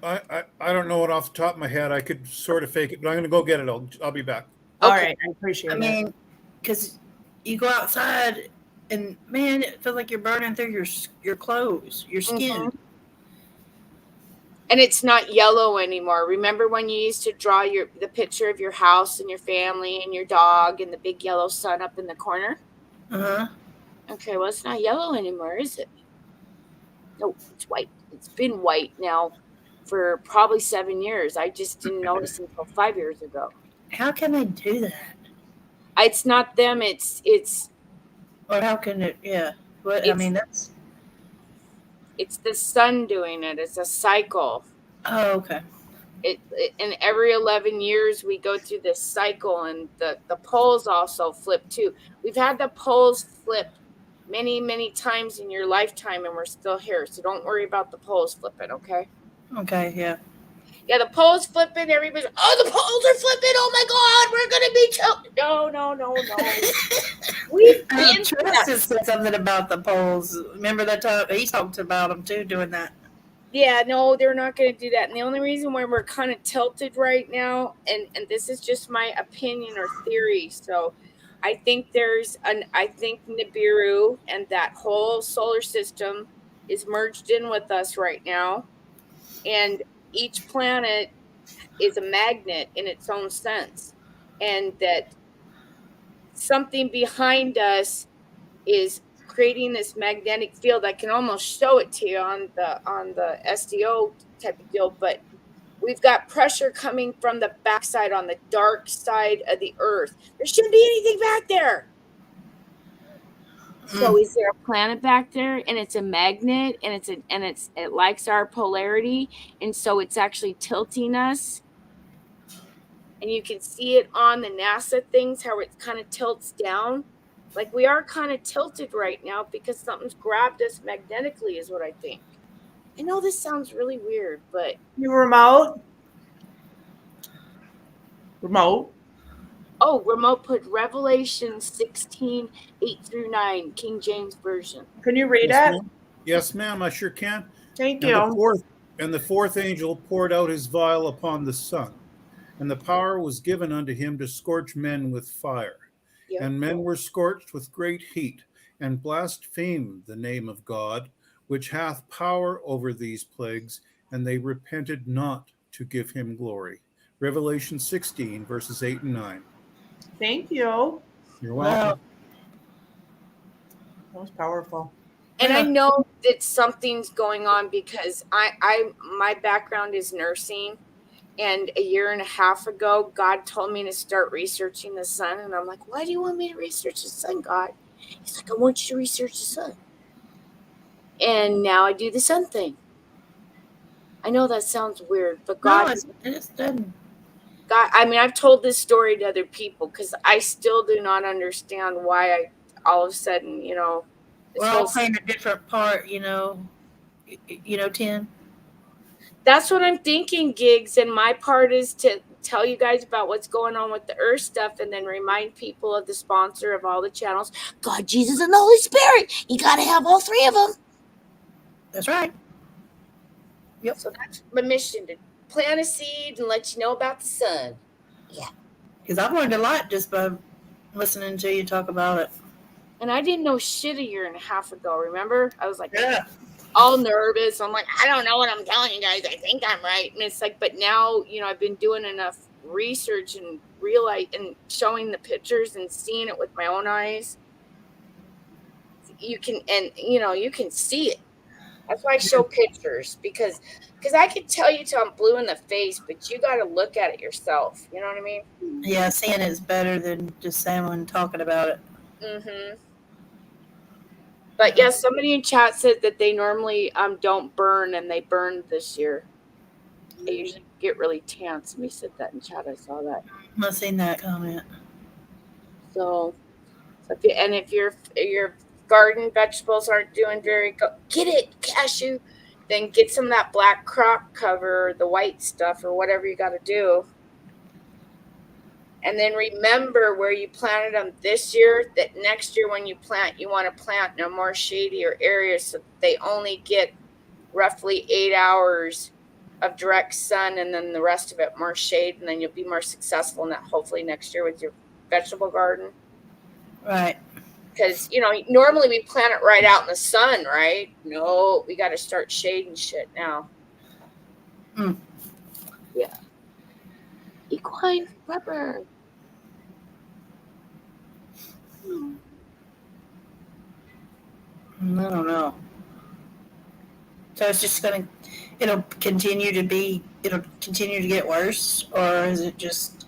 I don't know it off the top of my head. I could sort of fake it, but I'm going to go get it. I'll be back. All Okay. right, I appreciate I it. mean, because you go outside and man, it feels like you're burning through your clothes, your skin. Mm-hmm. And it's not yellow anymore. Remember when you used to draw the picture of your house and your family and your dog and the big yellow sun up in the corner? Uh-huh. Okay, well, it's not yellow anymore, is it? No, it's white. It's been white now for probably 7 years. I just didn't notice until 5 years ago. How can they do that? It's not them. It's Or how can it? Yeah. What I mean, that's. It's the sun doing it. It's a cycle. Oh, okay. And every 11 years we go through this cycle, and the poles also flip too. We've had the poles flip many times in your lifetime, and we're still here. So don't worry about the poles flipping, okay? Okay, yeah. Yeah, the poles flipping. Everybody's, oh, the poles are flipping. Oh my God, we're gonna be choked. No. We've been through Trust that. has said something about the polls. Remember that time he talked about them too, doing that. Yeah, no, they're not going to do that. And the only reason why we're kind of tilted right now, and this is just my opinion or theory. So I think I think Nibiru and that whole solar system is merged in with us right now. And each planet is a magnet in its own sense. And that something behind us is creating this magnetic field. I can almost show it to you on the SDO type of deal, but we've got pressure coming from the backside on the dark side of the earth. There shouldn't be anything back there. So is there a planet back there, and it's a magnet, and it likes our polarity, and so it's actually tilting us? And you can see it on the NASA things, how it kind of tilts down. Like we are kind of tilted right now because something's grabbed us magnetically, is what I think. I know this sounds really weird, but You remote? oh, remote put Revelation 16, 8-9, King James Version. Can you read Yes, it? ma'am. Yes, ma'am, I sure can. Thank And you. the fourth angel poured out his vial upon the sun, and the power was given unto him to scorch men with fire. Yep. And men were scorched with great heat, and blasphemed the name of God, which hath power over these plagues, and they repented not to give him glory. Revelation 16, verses 8 and 9. Thank you. You're welcome. That was powerful. And I know that something's going on because my background is nursing. And a year and a half ago, God told me to start researching the sun. And I'm like, why do you want me to research the sun, God? He's like, I want you to research the sun. And now I do the sun thing. I know that sounds weird, but God, it's done. God, I mean, I've told this story to other people because I still do not understand why I all of a sudden, We're all playing a different part, Tim. That's what I'm thinking, Gigs. And my part is to tell you guys about what's going on with the Earth stuff and then remind people of the sponsor of all the channels, God, Jesus, and the Holy Spirit. You got to have all three of them. That's right. Yep. So that's my mission, to plant a seed and let you know about the sun. Yeah. Because I've learned a lot just by listening to you talk about it. And I didn't know shit a year and a half ago, remember? I was like, yeah, all nervous. I'm like, I don't know what I'm telling you guys. I think I'm right. And it's like, but now, I've been doing enough research and realize and showing the pictures and seeing it with my own eyes. You can see it. That's why I show pictures because I can tell you till I'm blue in the face, but you got to look at it yourself. You know what I mean? Yeah, seeing it is better than just someone talking about it. Mm-hmm. But yeah, somebody in chat said that they normally don't burn, and they burned this year. They usually get really tan. Somebody said that in chat. I saw that. I've seen that comment. So if your garden vegetables aren't doing very good, get it cashew. Then get some of that black crop cover, the white stuff, or whatever you got to do. And then remember where you planted them this year, that next year when you plant, you want to plant in a more shadier area so they only get roughly 8 hours of direct sun and then the rest of it more shade, and then you'll be more successful in that hopefully next year with your vegetable garden. Right. Because, normally we plant it right out in the sun, right? No, we got to start shading shit now. Yeah. Equine rubber. I don't know. So it's just it'll continue to get worse, or is it just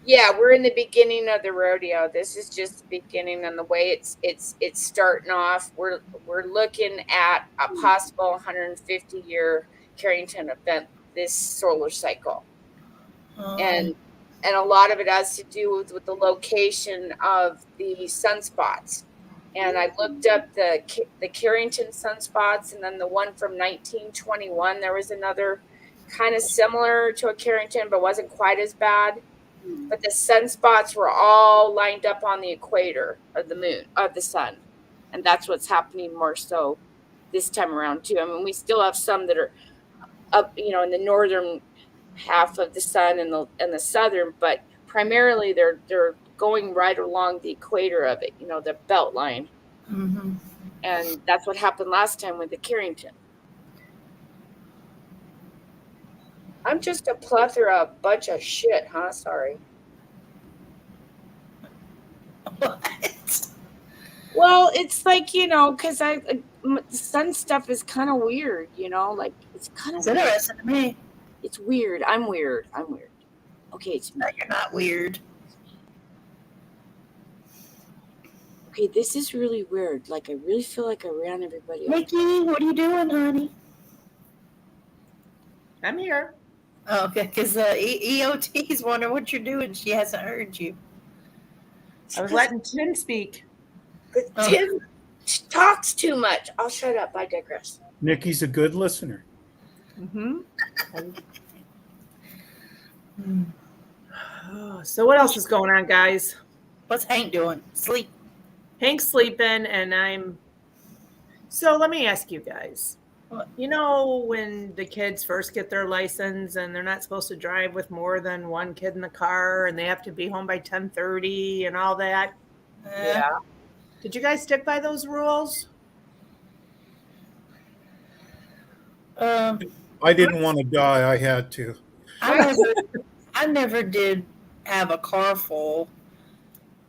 Yeah, we're in the beginning of the rodeo. This is just the beginning, and the way it's starting off. We're looking at a possible 150-year Carrington event this solar cycle, and a lot of it has to do with the location of the sunspots. And I looked up the Carrington sunspots, and then the one from 1921. There was another kind of similar to a Carrington, but wasn't quite as bad. But the sunspots were all lined up on the equator of the moon, of the sun. And that's what's happening more so this time around too. I mean, we still have some that are up, in the northern half of the sun and the southern, but primarily they're going right along the equator of it, the belt line. Mm-hmm. And that's what happened last time with the Carrington. I'm just a plethora of bunch of shit, huh? Sorry. What? Well, it's like, because the sun stuff is kind of weird, like it's kind of It's interesting to me. It's weird. I'm weird. Okay, it's No, you're not weird. okay. This is really weird. Like, I really feel like I ran everybody off. Nikki, what are you doing, honey? I'm here. Oh, okay, because EOT's wondering what you're doing. She hasn't heard you. I was letting Tim speak. But Tim talks too much. I'll shut up. I digress. Nikki's a good listener. Mm-hmm. So what else is going on, guys? What's Hank doing? Sleep. Hank's sleeping, and So let me ask you guys. What? When the kids first get their license and they're not supposed to drive with more than one kid in the car, and they have to be home by 10:30 and all that? Yeah. Did you guys stick by those rules? I didn't want to die. I had to. I never did have a car full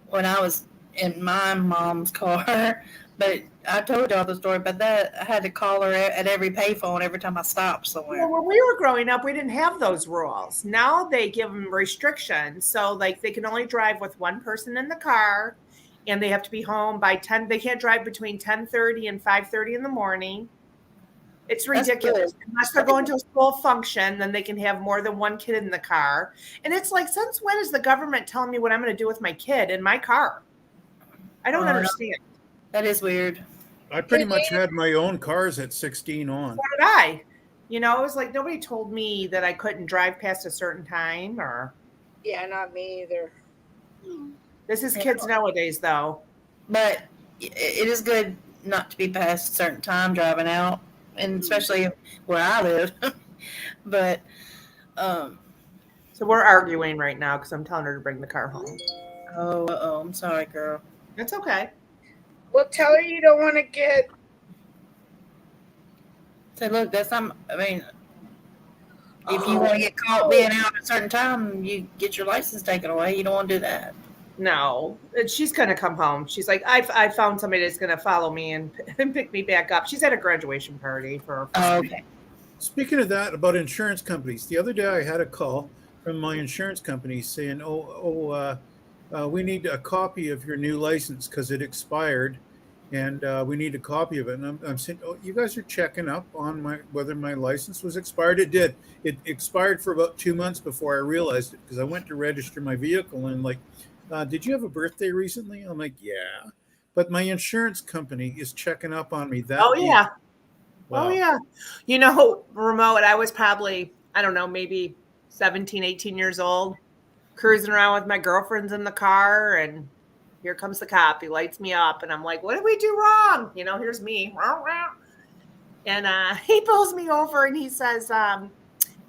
when I was in my mom's car, but I told y'all the story about that. I had to call her at every payphone every time I stopped somewhere. Well, when we were growing up, we didn't have those rules. Now they give them restrictions. So, like, they can only drive with one person in the car, and they have to be home by 10. They can't drive between 10:30 and 5:30 in the morning. It's That's ridiculous. good. Unless they're going to a school function, then they can have more than one kid in the car. And it's like, since when is the government telling me what I'm going to do with my kid in my car? I don't understand. That is weird. I pretty much had my own cars at 16 on. So did I. It was like nobody told me that I couldn't drive past a certain time or. Yeah, not me either. This is kids nowadays, though. But it is good not to be past a certain time driving out, and especially where I live. But So we're arguing right now because I'm telling her to bring the car home. oh, I'm sorry, girl. It's okay. Well, tell her you don't want to get. Say, look, that's not. I mean, if you want to get caught being out at a certain time, you get your license taken away. You don't want to do that. No, she's going to come home. She's like, I found somebody that's going to follow me and pick me back up. She's at a graduation party for. Okay. Speaking of that, about insurance companies, the other day I had a call from my insurance company saying, we need a copy of your new license because it expired, and we need a copy of it. And I'm saying, you guys are checking up on whether my license was expired. It did. It expired for about 2 months before I realized it, because I went to register my vehicle and like, did you have a birthday recently? I'm like, yeah. But my insurance company is checking up on me. Oh, yeah. Wow. Oh, yeah. Remote, I was probably, I don't know, maybe 17, 18 years old, cruising around with my girlfriends in the car, and here comes the cop. He lights me up, and I'm like, what did we do wrong? Here's me. And he pulls me over, and he says,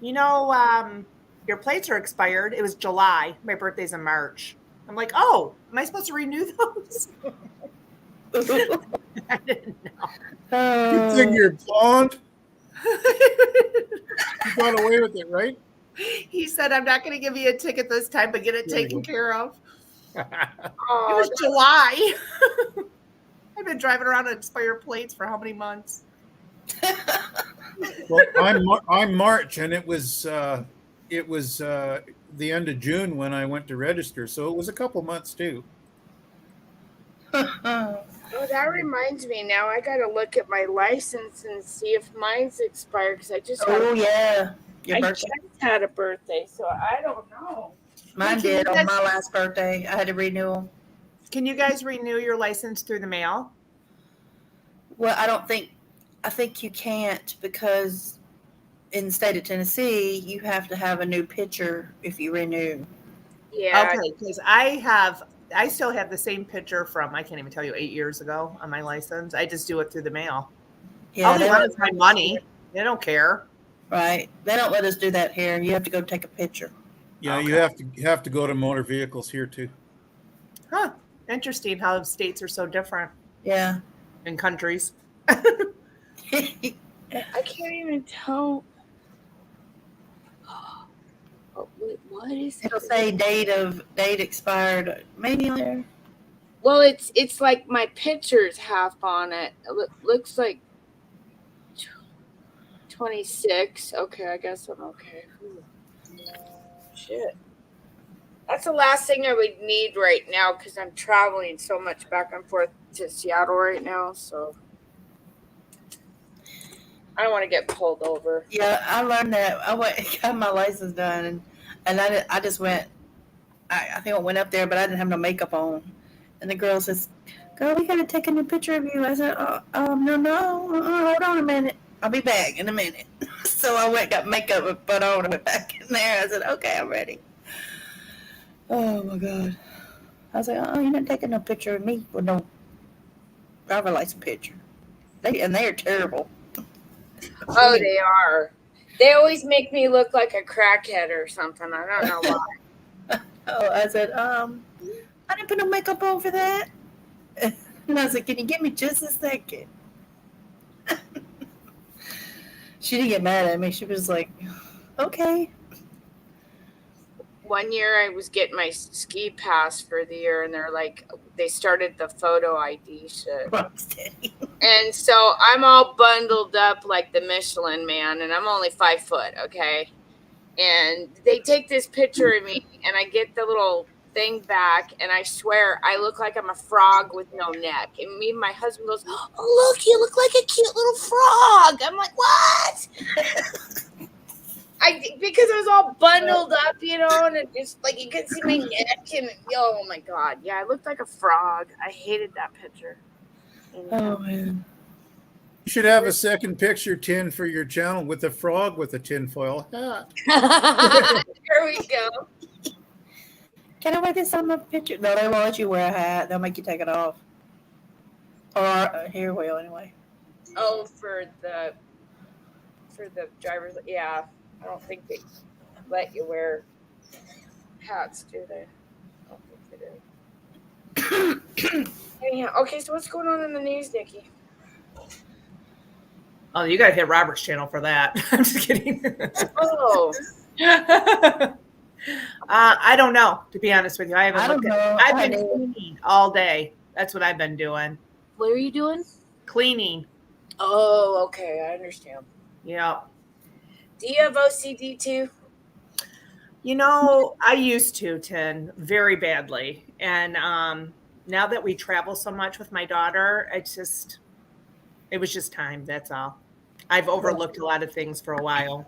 your plates are expired. It was July. My birthday's in March. I'm like, oh, am I supposed to renew those? I didn't know. Good thing you're blonde. You got away with it, right? He said, I'm not going to give you a ticket this time, but get it taken care of. It was July. I've been driving around on expired plates for how many months? Well, I'm March, and it was the end of June when I went to register, so it was a couple months too. Oh, that reminds me. Now I got to look at my license and see if mine's expired because I just had. Oh yeah, your I birthday. just had a birthday, so I don't know. Mine Hey, can did you on guys- my last birthday. I had to renew them. Can you guys renew your license through the mail? Well, I think you can't because in the state of Tennessee, you have to have a new picture if you renew. Yeah. Okay, because I still have the same picture from, I can't even tell you, 8 years ago on my license. I just do it through the mail. Yeah, All they they want don't is my money. They don't care. right. They don't let us do that here. You have to go take a picture. Yeah, Okay. you have to go to motor vehicles here too. Huh. Interesting how states are so different Yeah. in countries. I can't even tell. What is It'll it? say date expired. Maybe on there. Well, it's like my picture's half on it. It looks like 26. Okay, I guess I'm okay. Shit. That's the last thing I would need right now because I'm traveling so much back and forth to Seattle right now. So I don't want to get pulled over. Yeah, I learned that. I went got my license done, and I just went. I think I went up there, but I didn't have no makeup on. And the girl says, "Girl, we gotta take a new picture of you." I said, no, hold on a minute. I'll be back in a minute." So I went, got makeup and put on, and went back in there. I said, "Okay, I'm ready." Oh my God. I was like, "Oh, you're not taking no picture of me with no driver license picture." They're terrible. Oh, they are. They always make me look like a crackhead or something. I don't know why. Oh, I said, I didn't put no makeup on for that. And I said, "Can you give me just a second?" She didn't get mad at me. She was like, "Okay." One year I was getting my ski pass for the year, and they're like, they started the photo ID shit. And so I'm all bundled up like the Michelin man, and I'm only 5 foot, okay? And they take this picture of me, and I get the little thing back, and I swear I look like I'm a frog with no neck. And me and my husband goes, "Oh, look, you look like a cute little frog." I'm like, "What?" Because I was all bundled up, you know, and it just like you could see my neck, and oh my God, yeah, I looked like a frog. I hated that picture. Oh man. You should have a second picture tin for your channel with a frog with a tinfoil hat. There we go. Can I wear this on my picture? No, they won't let you wear a hat. They'll make you take it off. Or here will anyway. Oh, for the drivers, yeah. I don't think they let you wear hats, do they? I don't think they do. Anyhow, okay, so what's going on in the news, Nikki? Oh, you got to hit Robert's channel for that. I'm just kidding. Oh. I don't know, to be honest with you. I haven't looked at it. I've I been do. cleaning all day. That's what I've been doing. What are you doing? Cleaning. Oh, okay, I understand. Yeah. Do you have OCD too? You know, I used to, Tin, very badly. And now that we travel so much with my daughter, it was just time. That's all. I've overlooked a lot of things for a while.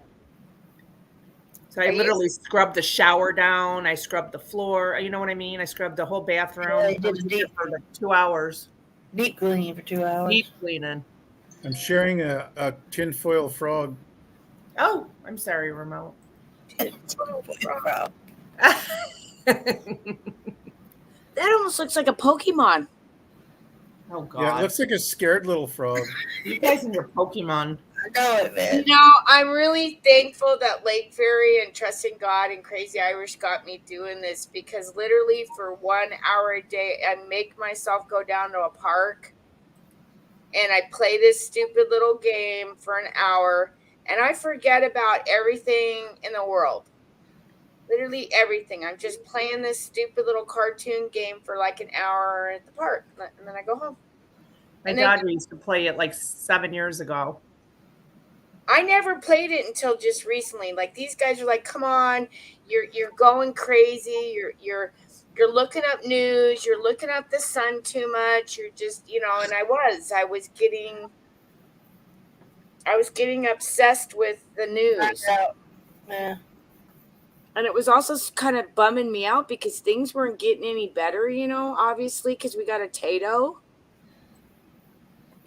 So I literally scrubbed the shower down. I scrubbed the floor. You know what I mean? I scrubbed the whole bathroom. Yeah, you I did was the there deep- for like 2 hours. Deep cleaning for 2 hours. Deep cleaning. I'm sharing a tinfoil frog. Oh, I'm sorry, remote. Wow. That almost looks like a Pokemon. Oh God. Yeah, it looks like a scared little frog. You guys and your Pokemon. I know it, man. You know, I'm really thankful that Lake Fairy and Trusting God and Crazy Irish got me doing this, because literally for 1 hour a day, I make myself go down to a park and I play this stupid little game for an hour, and I forget about everything in the world. Literally everything. I'm just playing this stupid little cartoon game for like an hour at the park, and then I go home. My And then- daughter used to play it like 7 years ago. I never played it until just recently. Like these guys are like, come on, you're going crazy. You're looking up news. You're looking up the sun too much. You're just, and I was getting obsessed with the news. Yeah. And it was also kind of bumming me out because things weren't getting any better, obviously, because we got a Tato.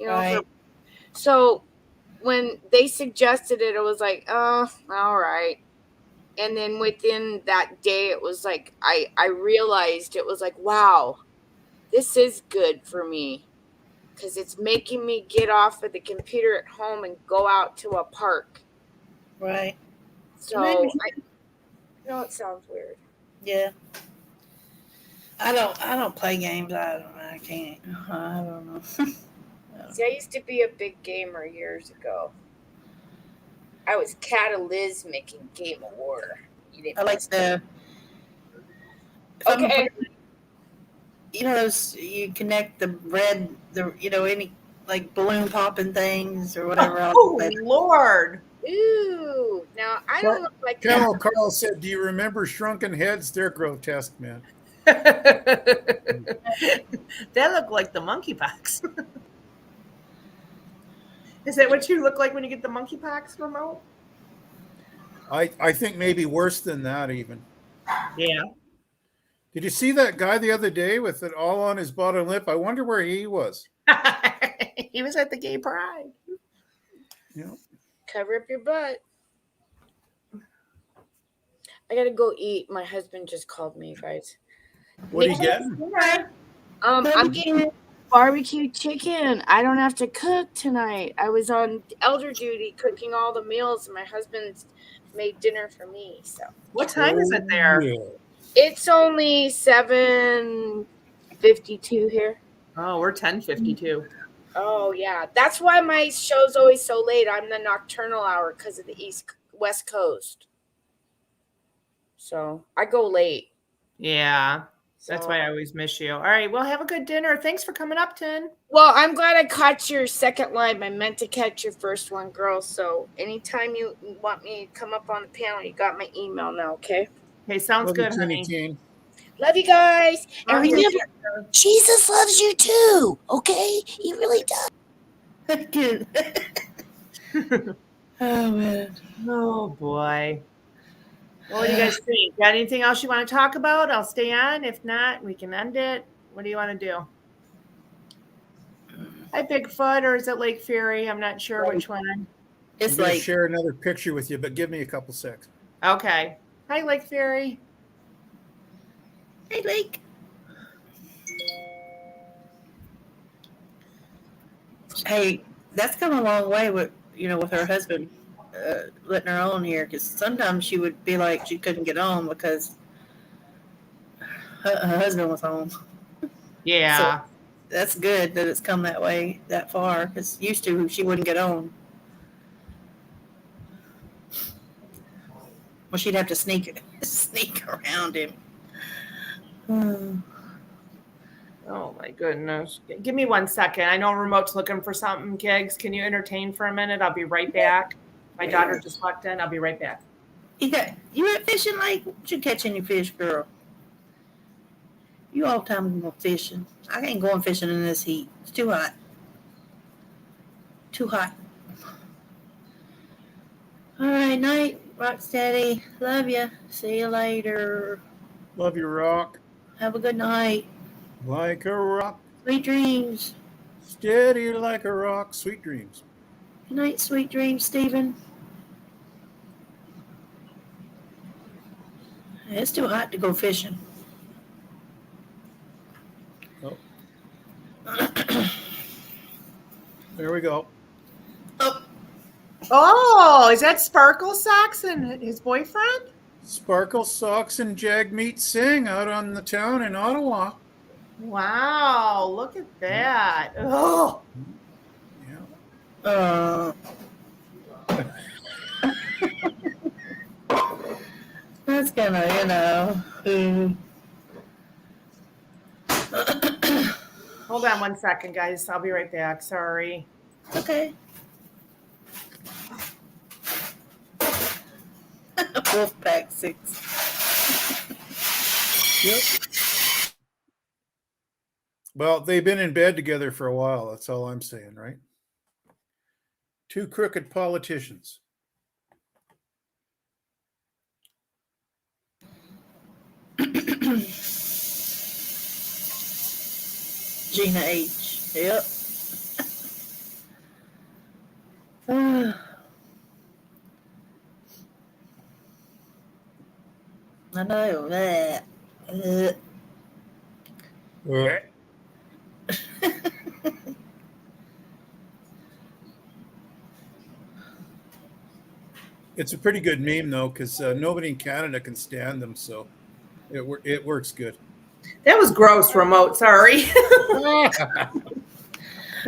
Right. So when they suggested it, it was like, oh, all right. And then within that day, it was like, I realized it was like, wow, this is good for me because it's making me get off of the computer at home and go out to a park. Right. So I know it sounds weird. Yeah. I don't play games. I can't. I don't know. See, I used to be a big gamer years ago. I was cataclysmic in Game of War. I like the. Okay. Those you connect the any like balloon popping things or whatever else. Oh Lord! Ooh. Now I don't look like Camel Carl said, "Do you remember Shrunken Heads? They're grotesque, man." That looked like the monkeypox. Is that what you look like when you get the monkeypox remote? I think maybe worse than that even. Yeah. Did you see that guy the other day with it all on his bottom lip? I wonder where he was. He was at the gay pride. Yeah. Cover up your butt. I gotta go eat. My husband just called me, guys. What are you getting? I'm getting barbecue chicken. I don't have to cook tonight. I was on elder duty cooking all the meals, and my husband's made dinner for me. So what time is it there? Yeah. It's only 7:52 here. Oh, we're 10:52. Oh yeah, that's why my show's always so late. I'm the nocturnal hour because of the West Coast. So I go late. Yeah, that's why I always miss you. All right, well, have a good dinner. Thanks for coming up, Tin. Well, I'm glad I caught your second live. I meant to catch your first one, girl. So anytime you want me to come up on the panel, you got my email now, okay? Okay, sounds Love good, you, honey. Teen. Love you guys. And Love you. remember, Jesus loves you too, okay? He really does. Oh man. Oh boy. What do you guys think? Got anything else you want to talk about? I'll stay on. If not, we can end it. What do you want to do? Hi, Bigfoot, or is it Lake Fury? I'm not sure which one. I'm It's going to like share another picture with you, but give me a couple seconds. Okay. Hi, Lake Fury. hey Lake. Hey, that's come a long way with with her husband letting her on here because sometimes she would be like she couldn't get on because her husband was home. Yeah. So that's good that it's come that way that far because used to she wouldn't get on. Well, she'd have to sneak around him. Oh my goodness. Give me 1 second. I know Remote's looking for something, Kiggs. Can you entertain for a minute? I'll be right back. My daughter just walked in. I'll be right back. You went fishing, Lake? What you catch any fish, girl? You all the time go fishing. I ain't going fishing in this heat. It's too hot. Too hot. All right, night. Rock steady. Love you. See you later. Love you, Rock. Have a good night. Like a rock. Sweet dreams. Steady like a rock. Sweet dreams. Good night, sweet dreams, Stephen. It's too hot to go fishing. Oh. There we go. Oh, is that Sparkle Socks and his boyfriend? Sparkle Socks and Jagmeet Singh out on the town in Ottawa. Wow, look at that. Oh. Yeah. That's gonna, Hold on 1 second, guys. I'll be right back. Sorry. Okay. Wolfpack 6. Yep. Well, they've been in bed together for a while. That's all I'm saying, right? Two crooked politicians. Gina H. Yep. I know that. It's a pretty good meme though, because nobody in Canada can stand them, so it works good. That was gross, remote. Sorry.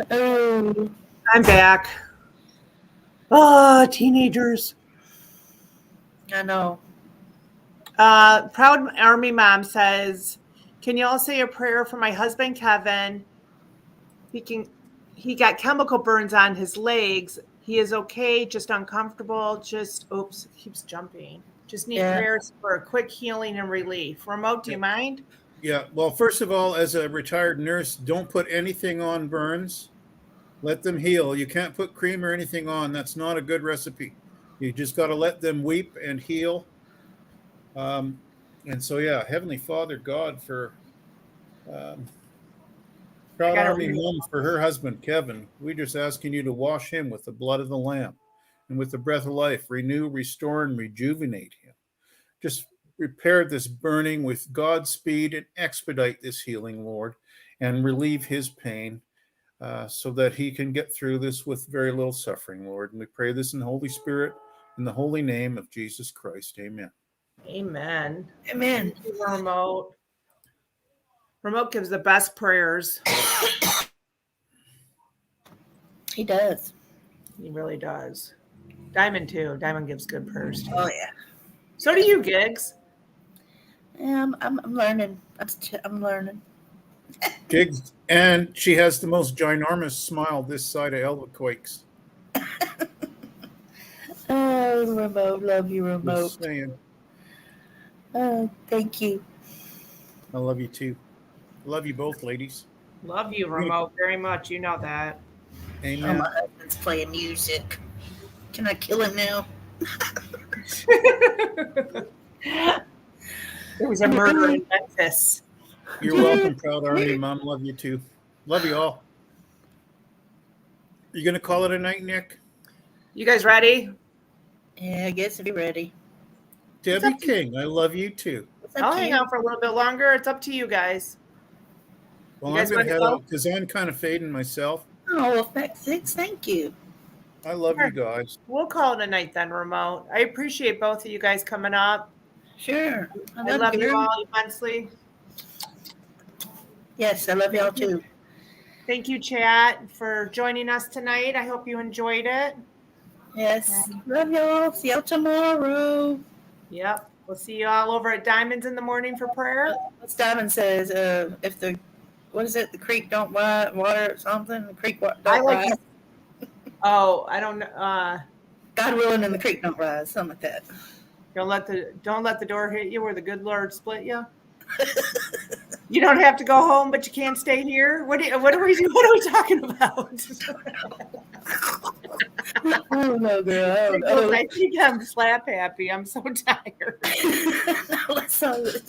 Oh, I'm back. Oh, teenagers. I know. Proud Army Mom says, can you all say a prayer for my husband, Kevin? He got chemical burns on his legs. He is okay, just uncomfortable. Keeps jumping. Just need prayers for a quick healing and relief. Remote, do you mind? Yeah. Well, first of all, as a retired nurse, don't put anything on burns. Let them heal. You can't put cream or anything on. That's not a good recipe. You just got to let them weep and heal. And so, yeah, Heavenly Father, God, for Proud Army Mom, for her husband, Kevin, we're just asking you to wash him with the blood of the Lamb and with the breath of life. Renew, restore, and rejuvenate him. Just repair this burning with God's speed and expedite this healing, Lord, and relieve his pain. So that he can get through this with very little suffering, Lord. And we pray this in the Holy Spirit, in the holy name of Jesus Christ. Amen. Amen. Amen. Thank you, Remote. Remote gives the best prayers. He does. He really does. Diamond, too. Diamond gives good prayers, too. Oh, yeah. So do you, Gigs. Yeah, I'm learning. I'm learning. Gigs, and she has the most ginormous smile this side of Elva Quakes. Oh, Remote. Love you, Remote. Just saying. Oh, thank you. I love you too. Love you both, ladies. Love you, Remote, very much. You know that. Amen. Oh, my husband's playing music. Can I kill him now? There was a murder in Memphis. You're welcome, Proud Army Mom. Love you too. Love you all. You gonna call it a night, Nick? You guys ready? Yeah, I guess if you're ready. Debbie King, I love you too. I'll hang out for a little bit longer. It's up to you guys. Well, I'm gonna head out because I'm kind of fading myself. Oh, Effect 6, thank you. I love you guys. We'll call it a night then, Remote. I appreciate both of you guys coming up. Sure. I love you all immensely. Yes, I love y'all too. Thank you, Chat, for joining us tonight. I hope you enjoyed it. Yes. Love y'all. See y'all tomorrow. Yep. We'll see you all over at Diamonds in the morning for prayer. What's Diamond says, if the, what is it? The creek don't rise, water something. The creek don't rise. Oh, I don't know. God willing, and the creek don't rise. Something like that. Don't let the door hit you where the good Lord split you. You don't have to go home, but you can't stay here. What are we talking about? Oh no, girl. I think I'm slap happy. I'm so tired. Let's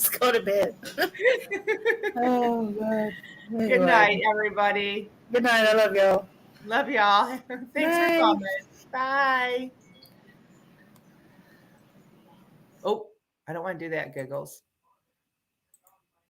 go to bed. Oh God. Anyway. Good night, everybody. Good night. I love y'all. Love y'all. Thanks for coming. Bye. Oh, I don't want to do that, Giggles.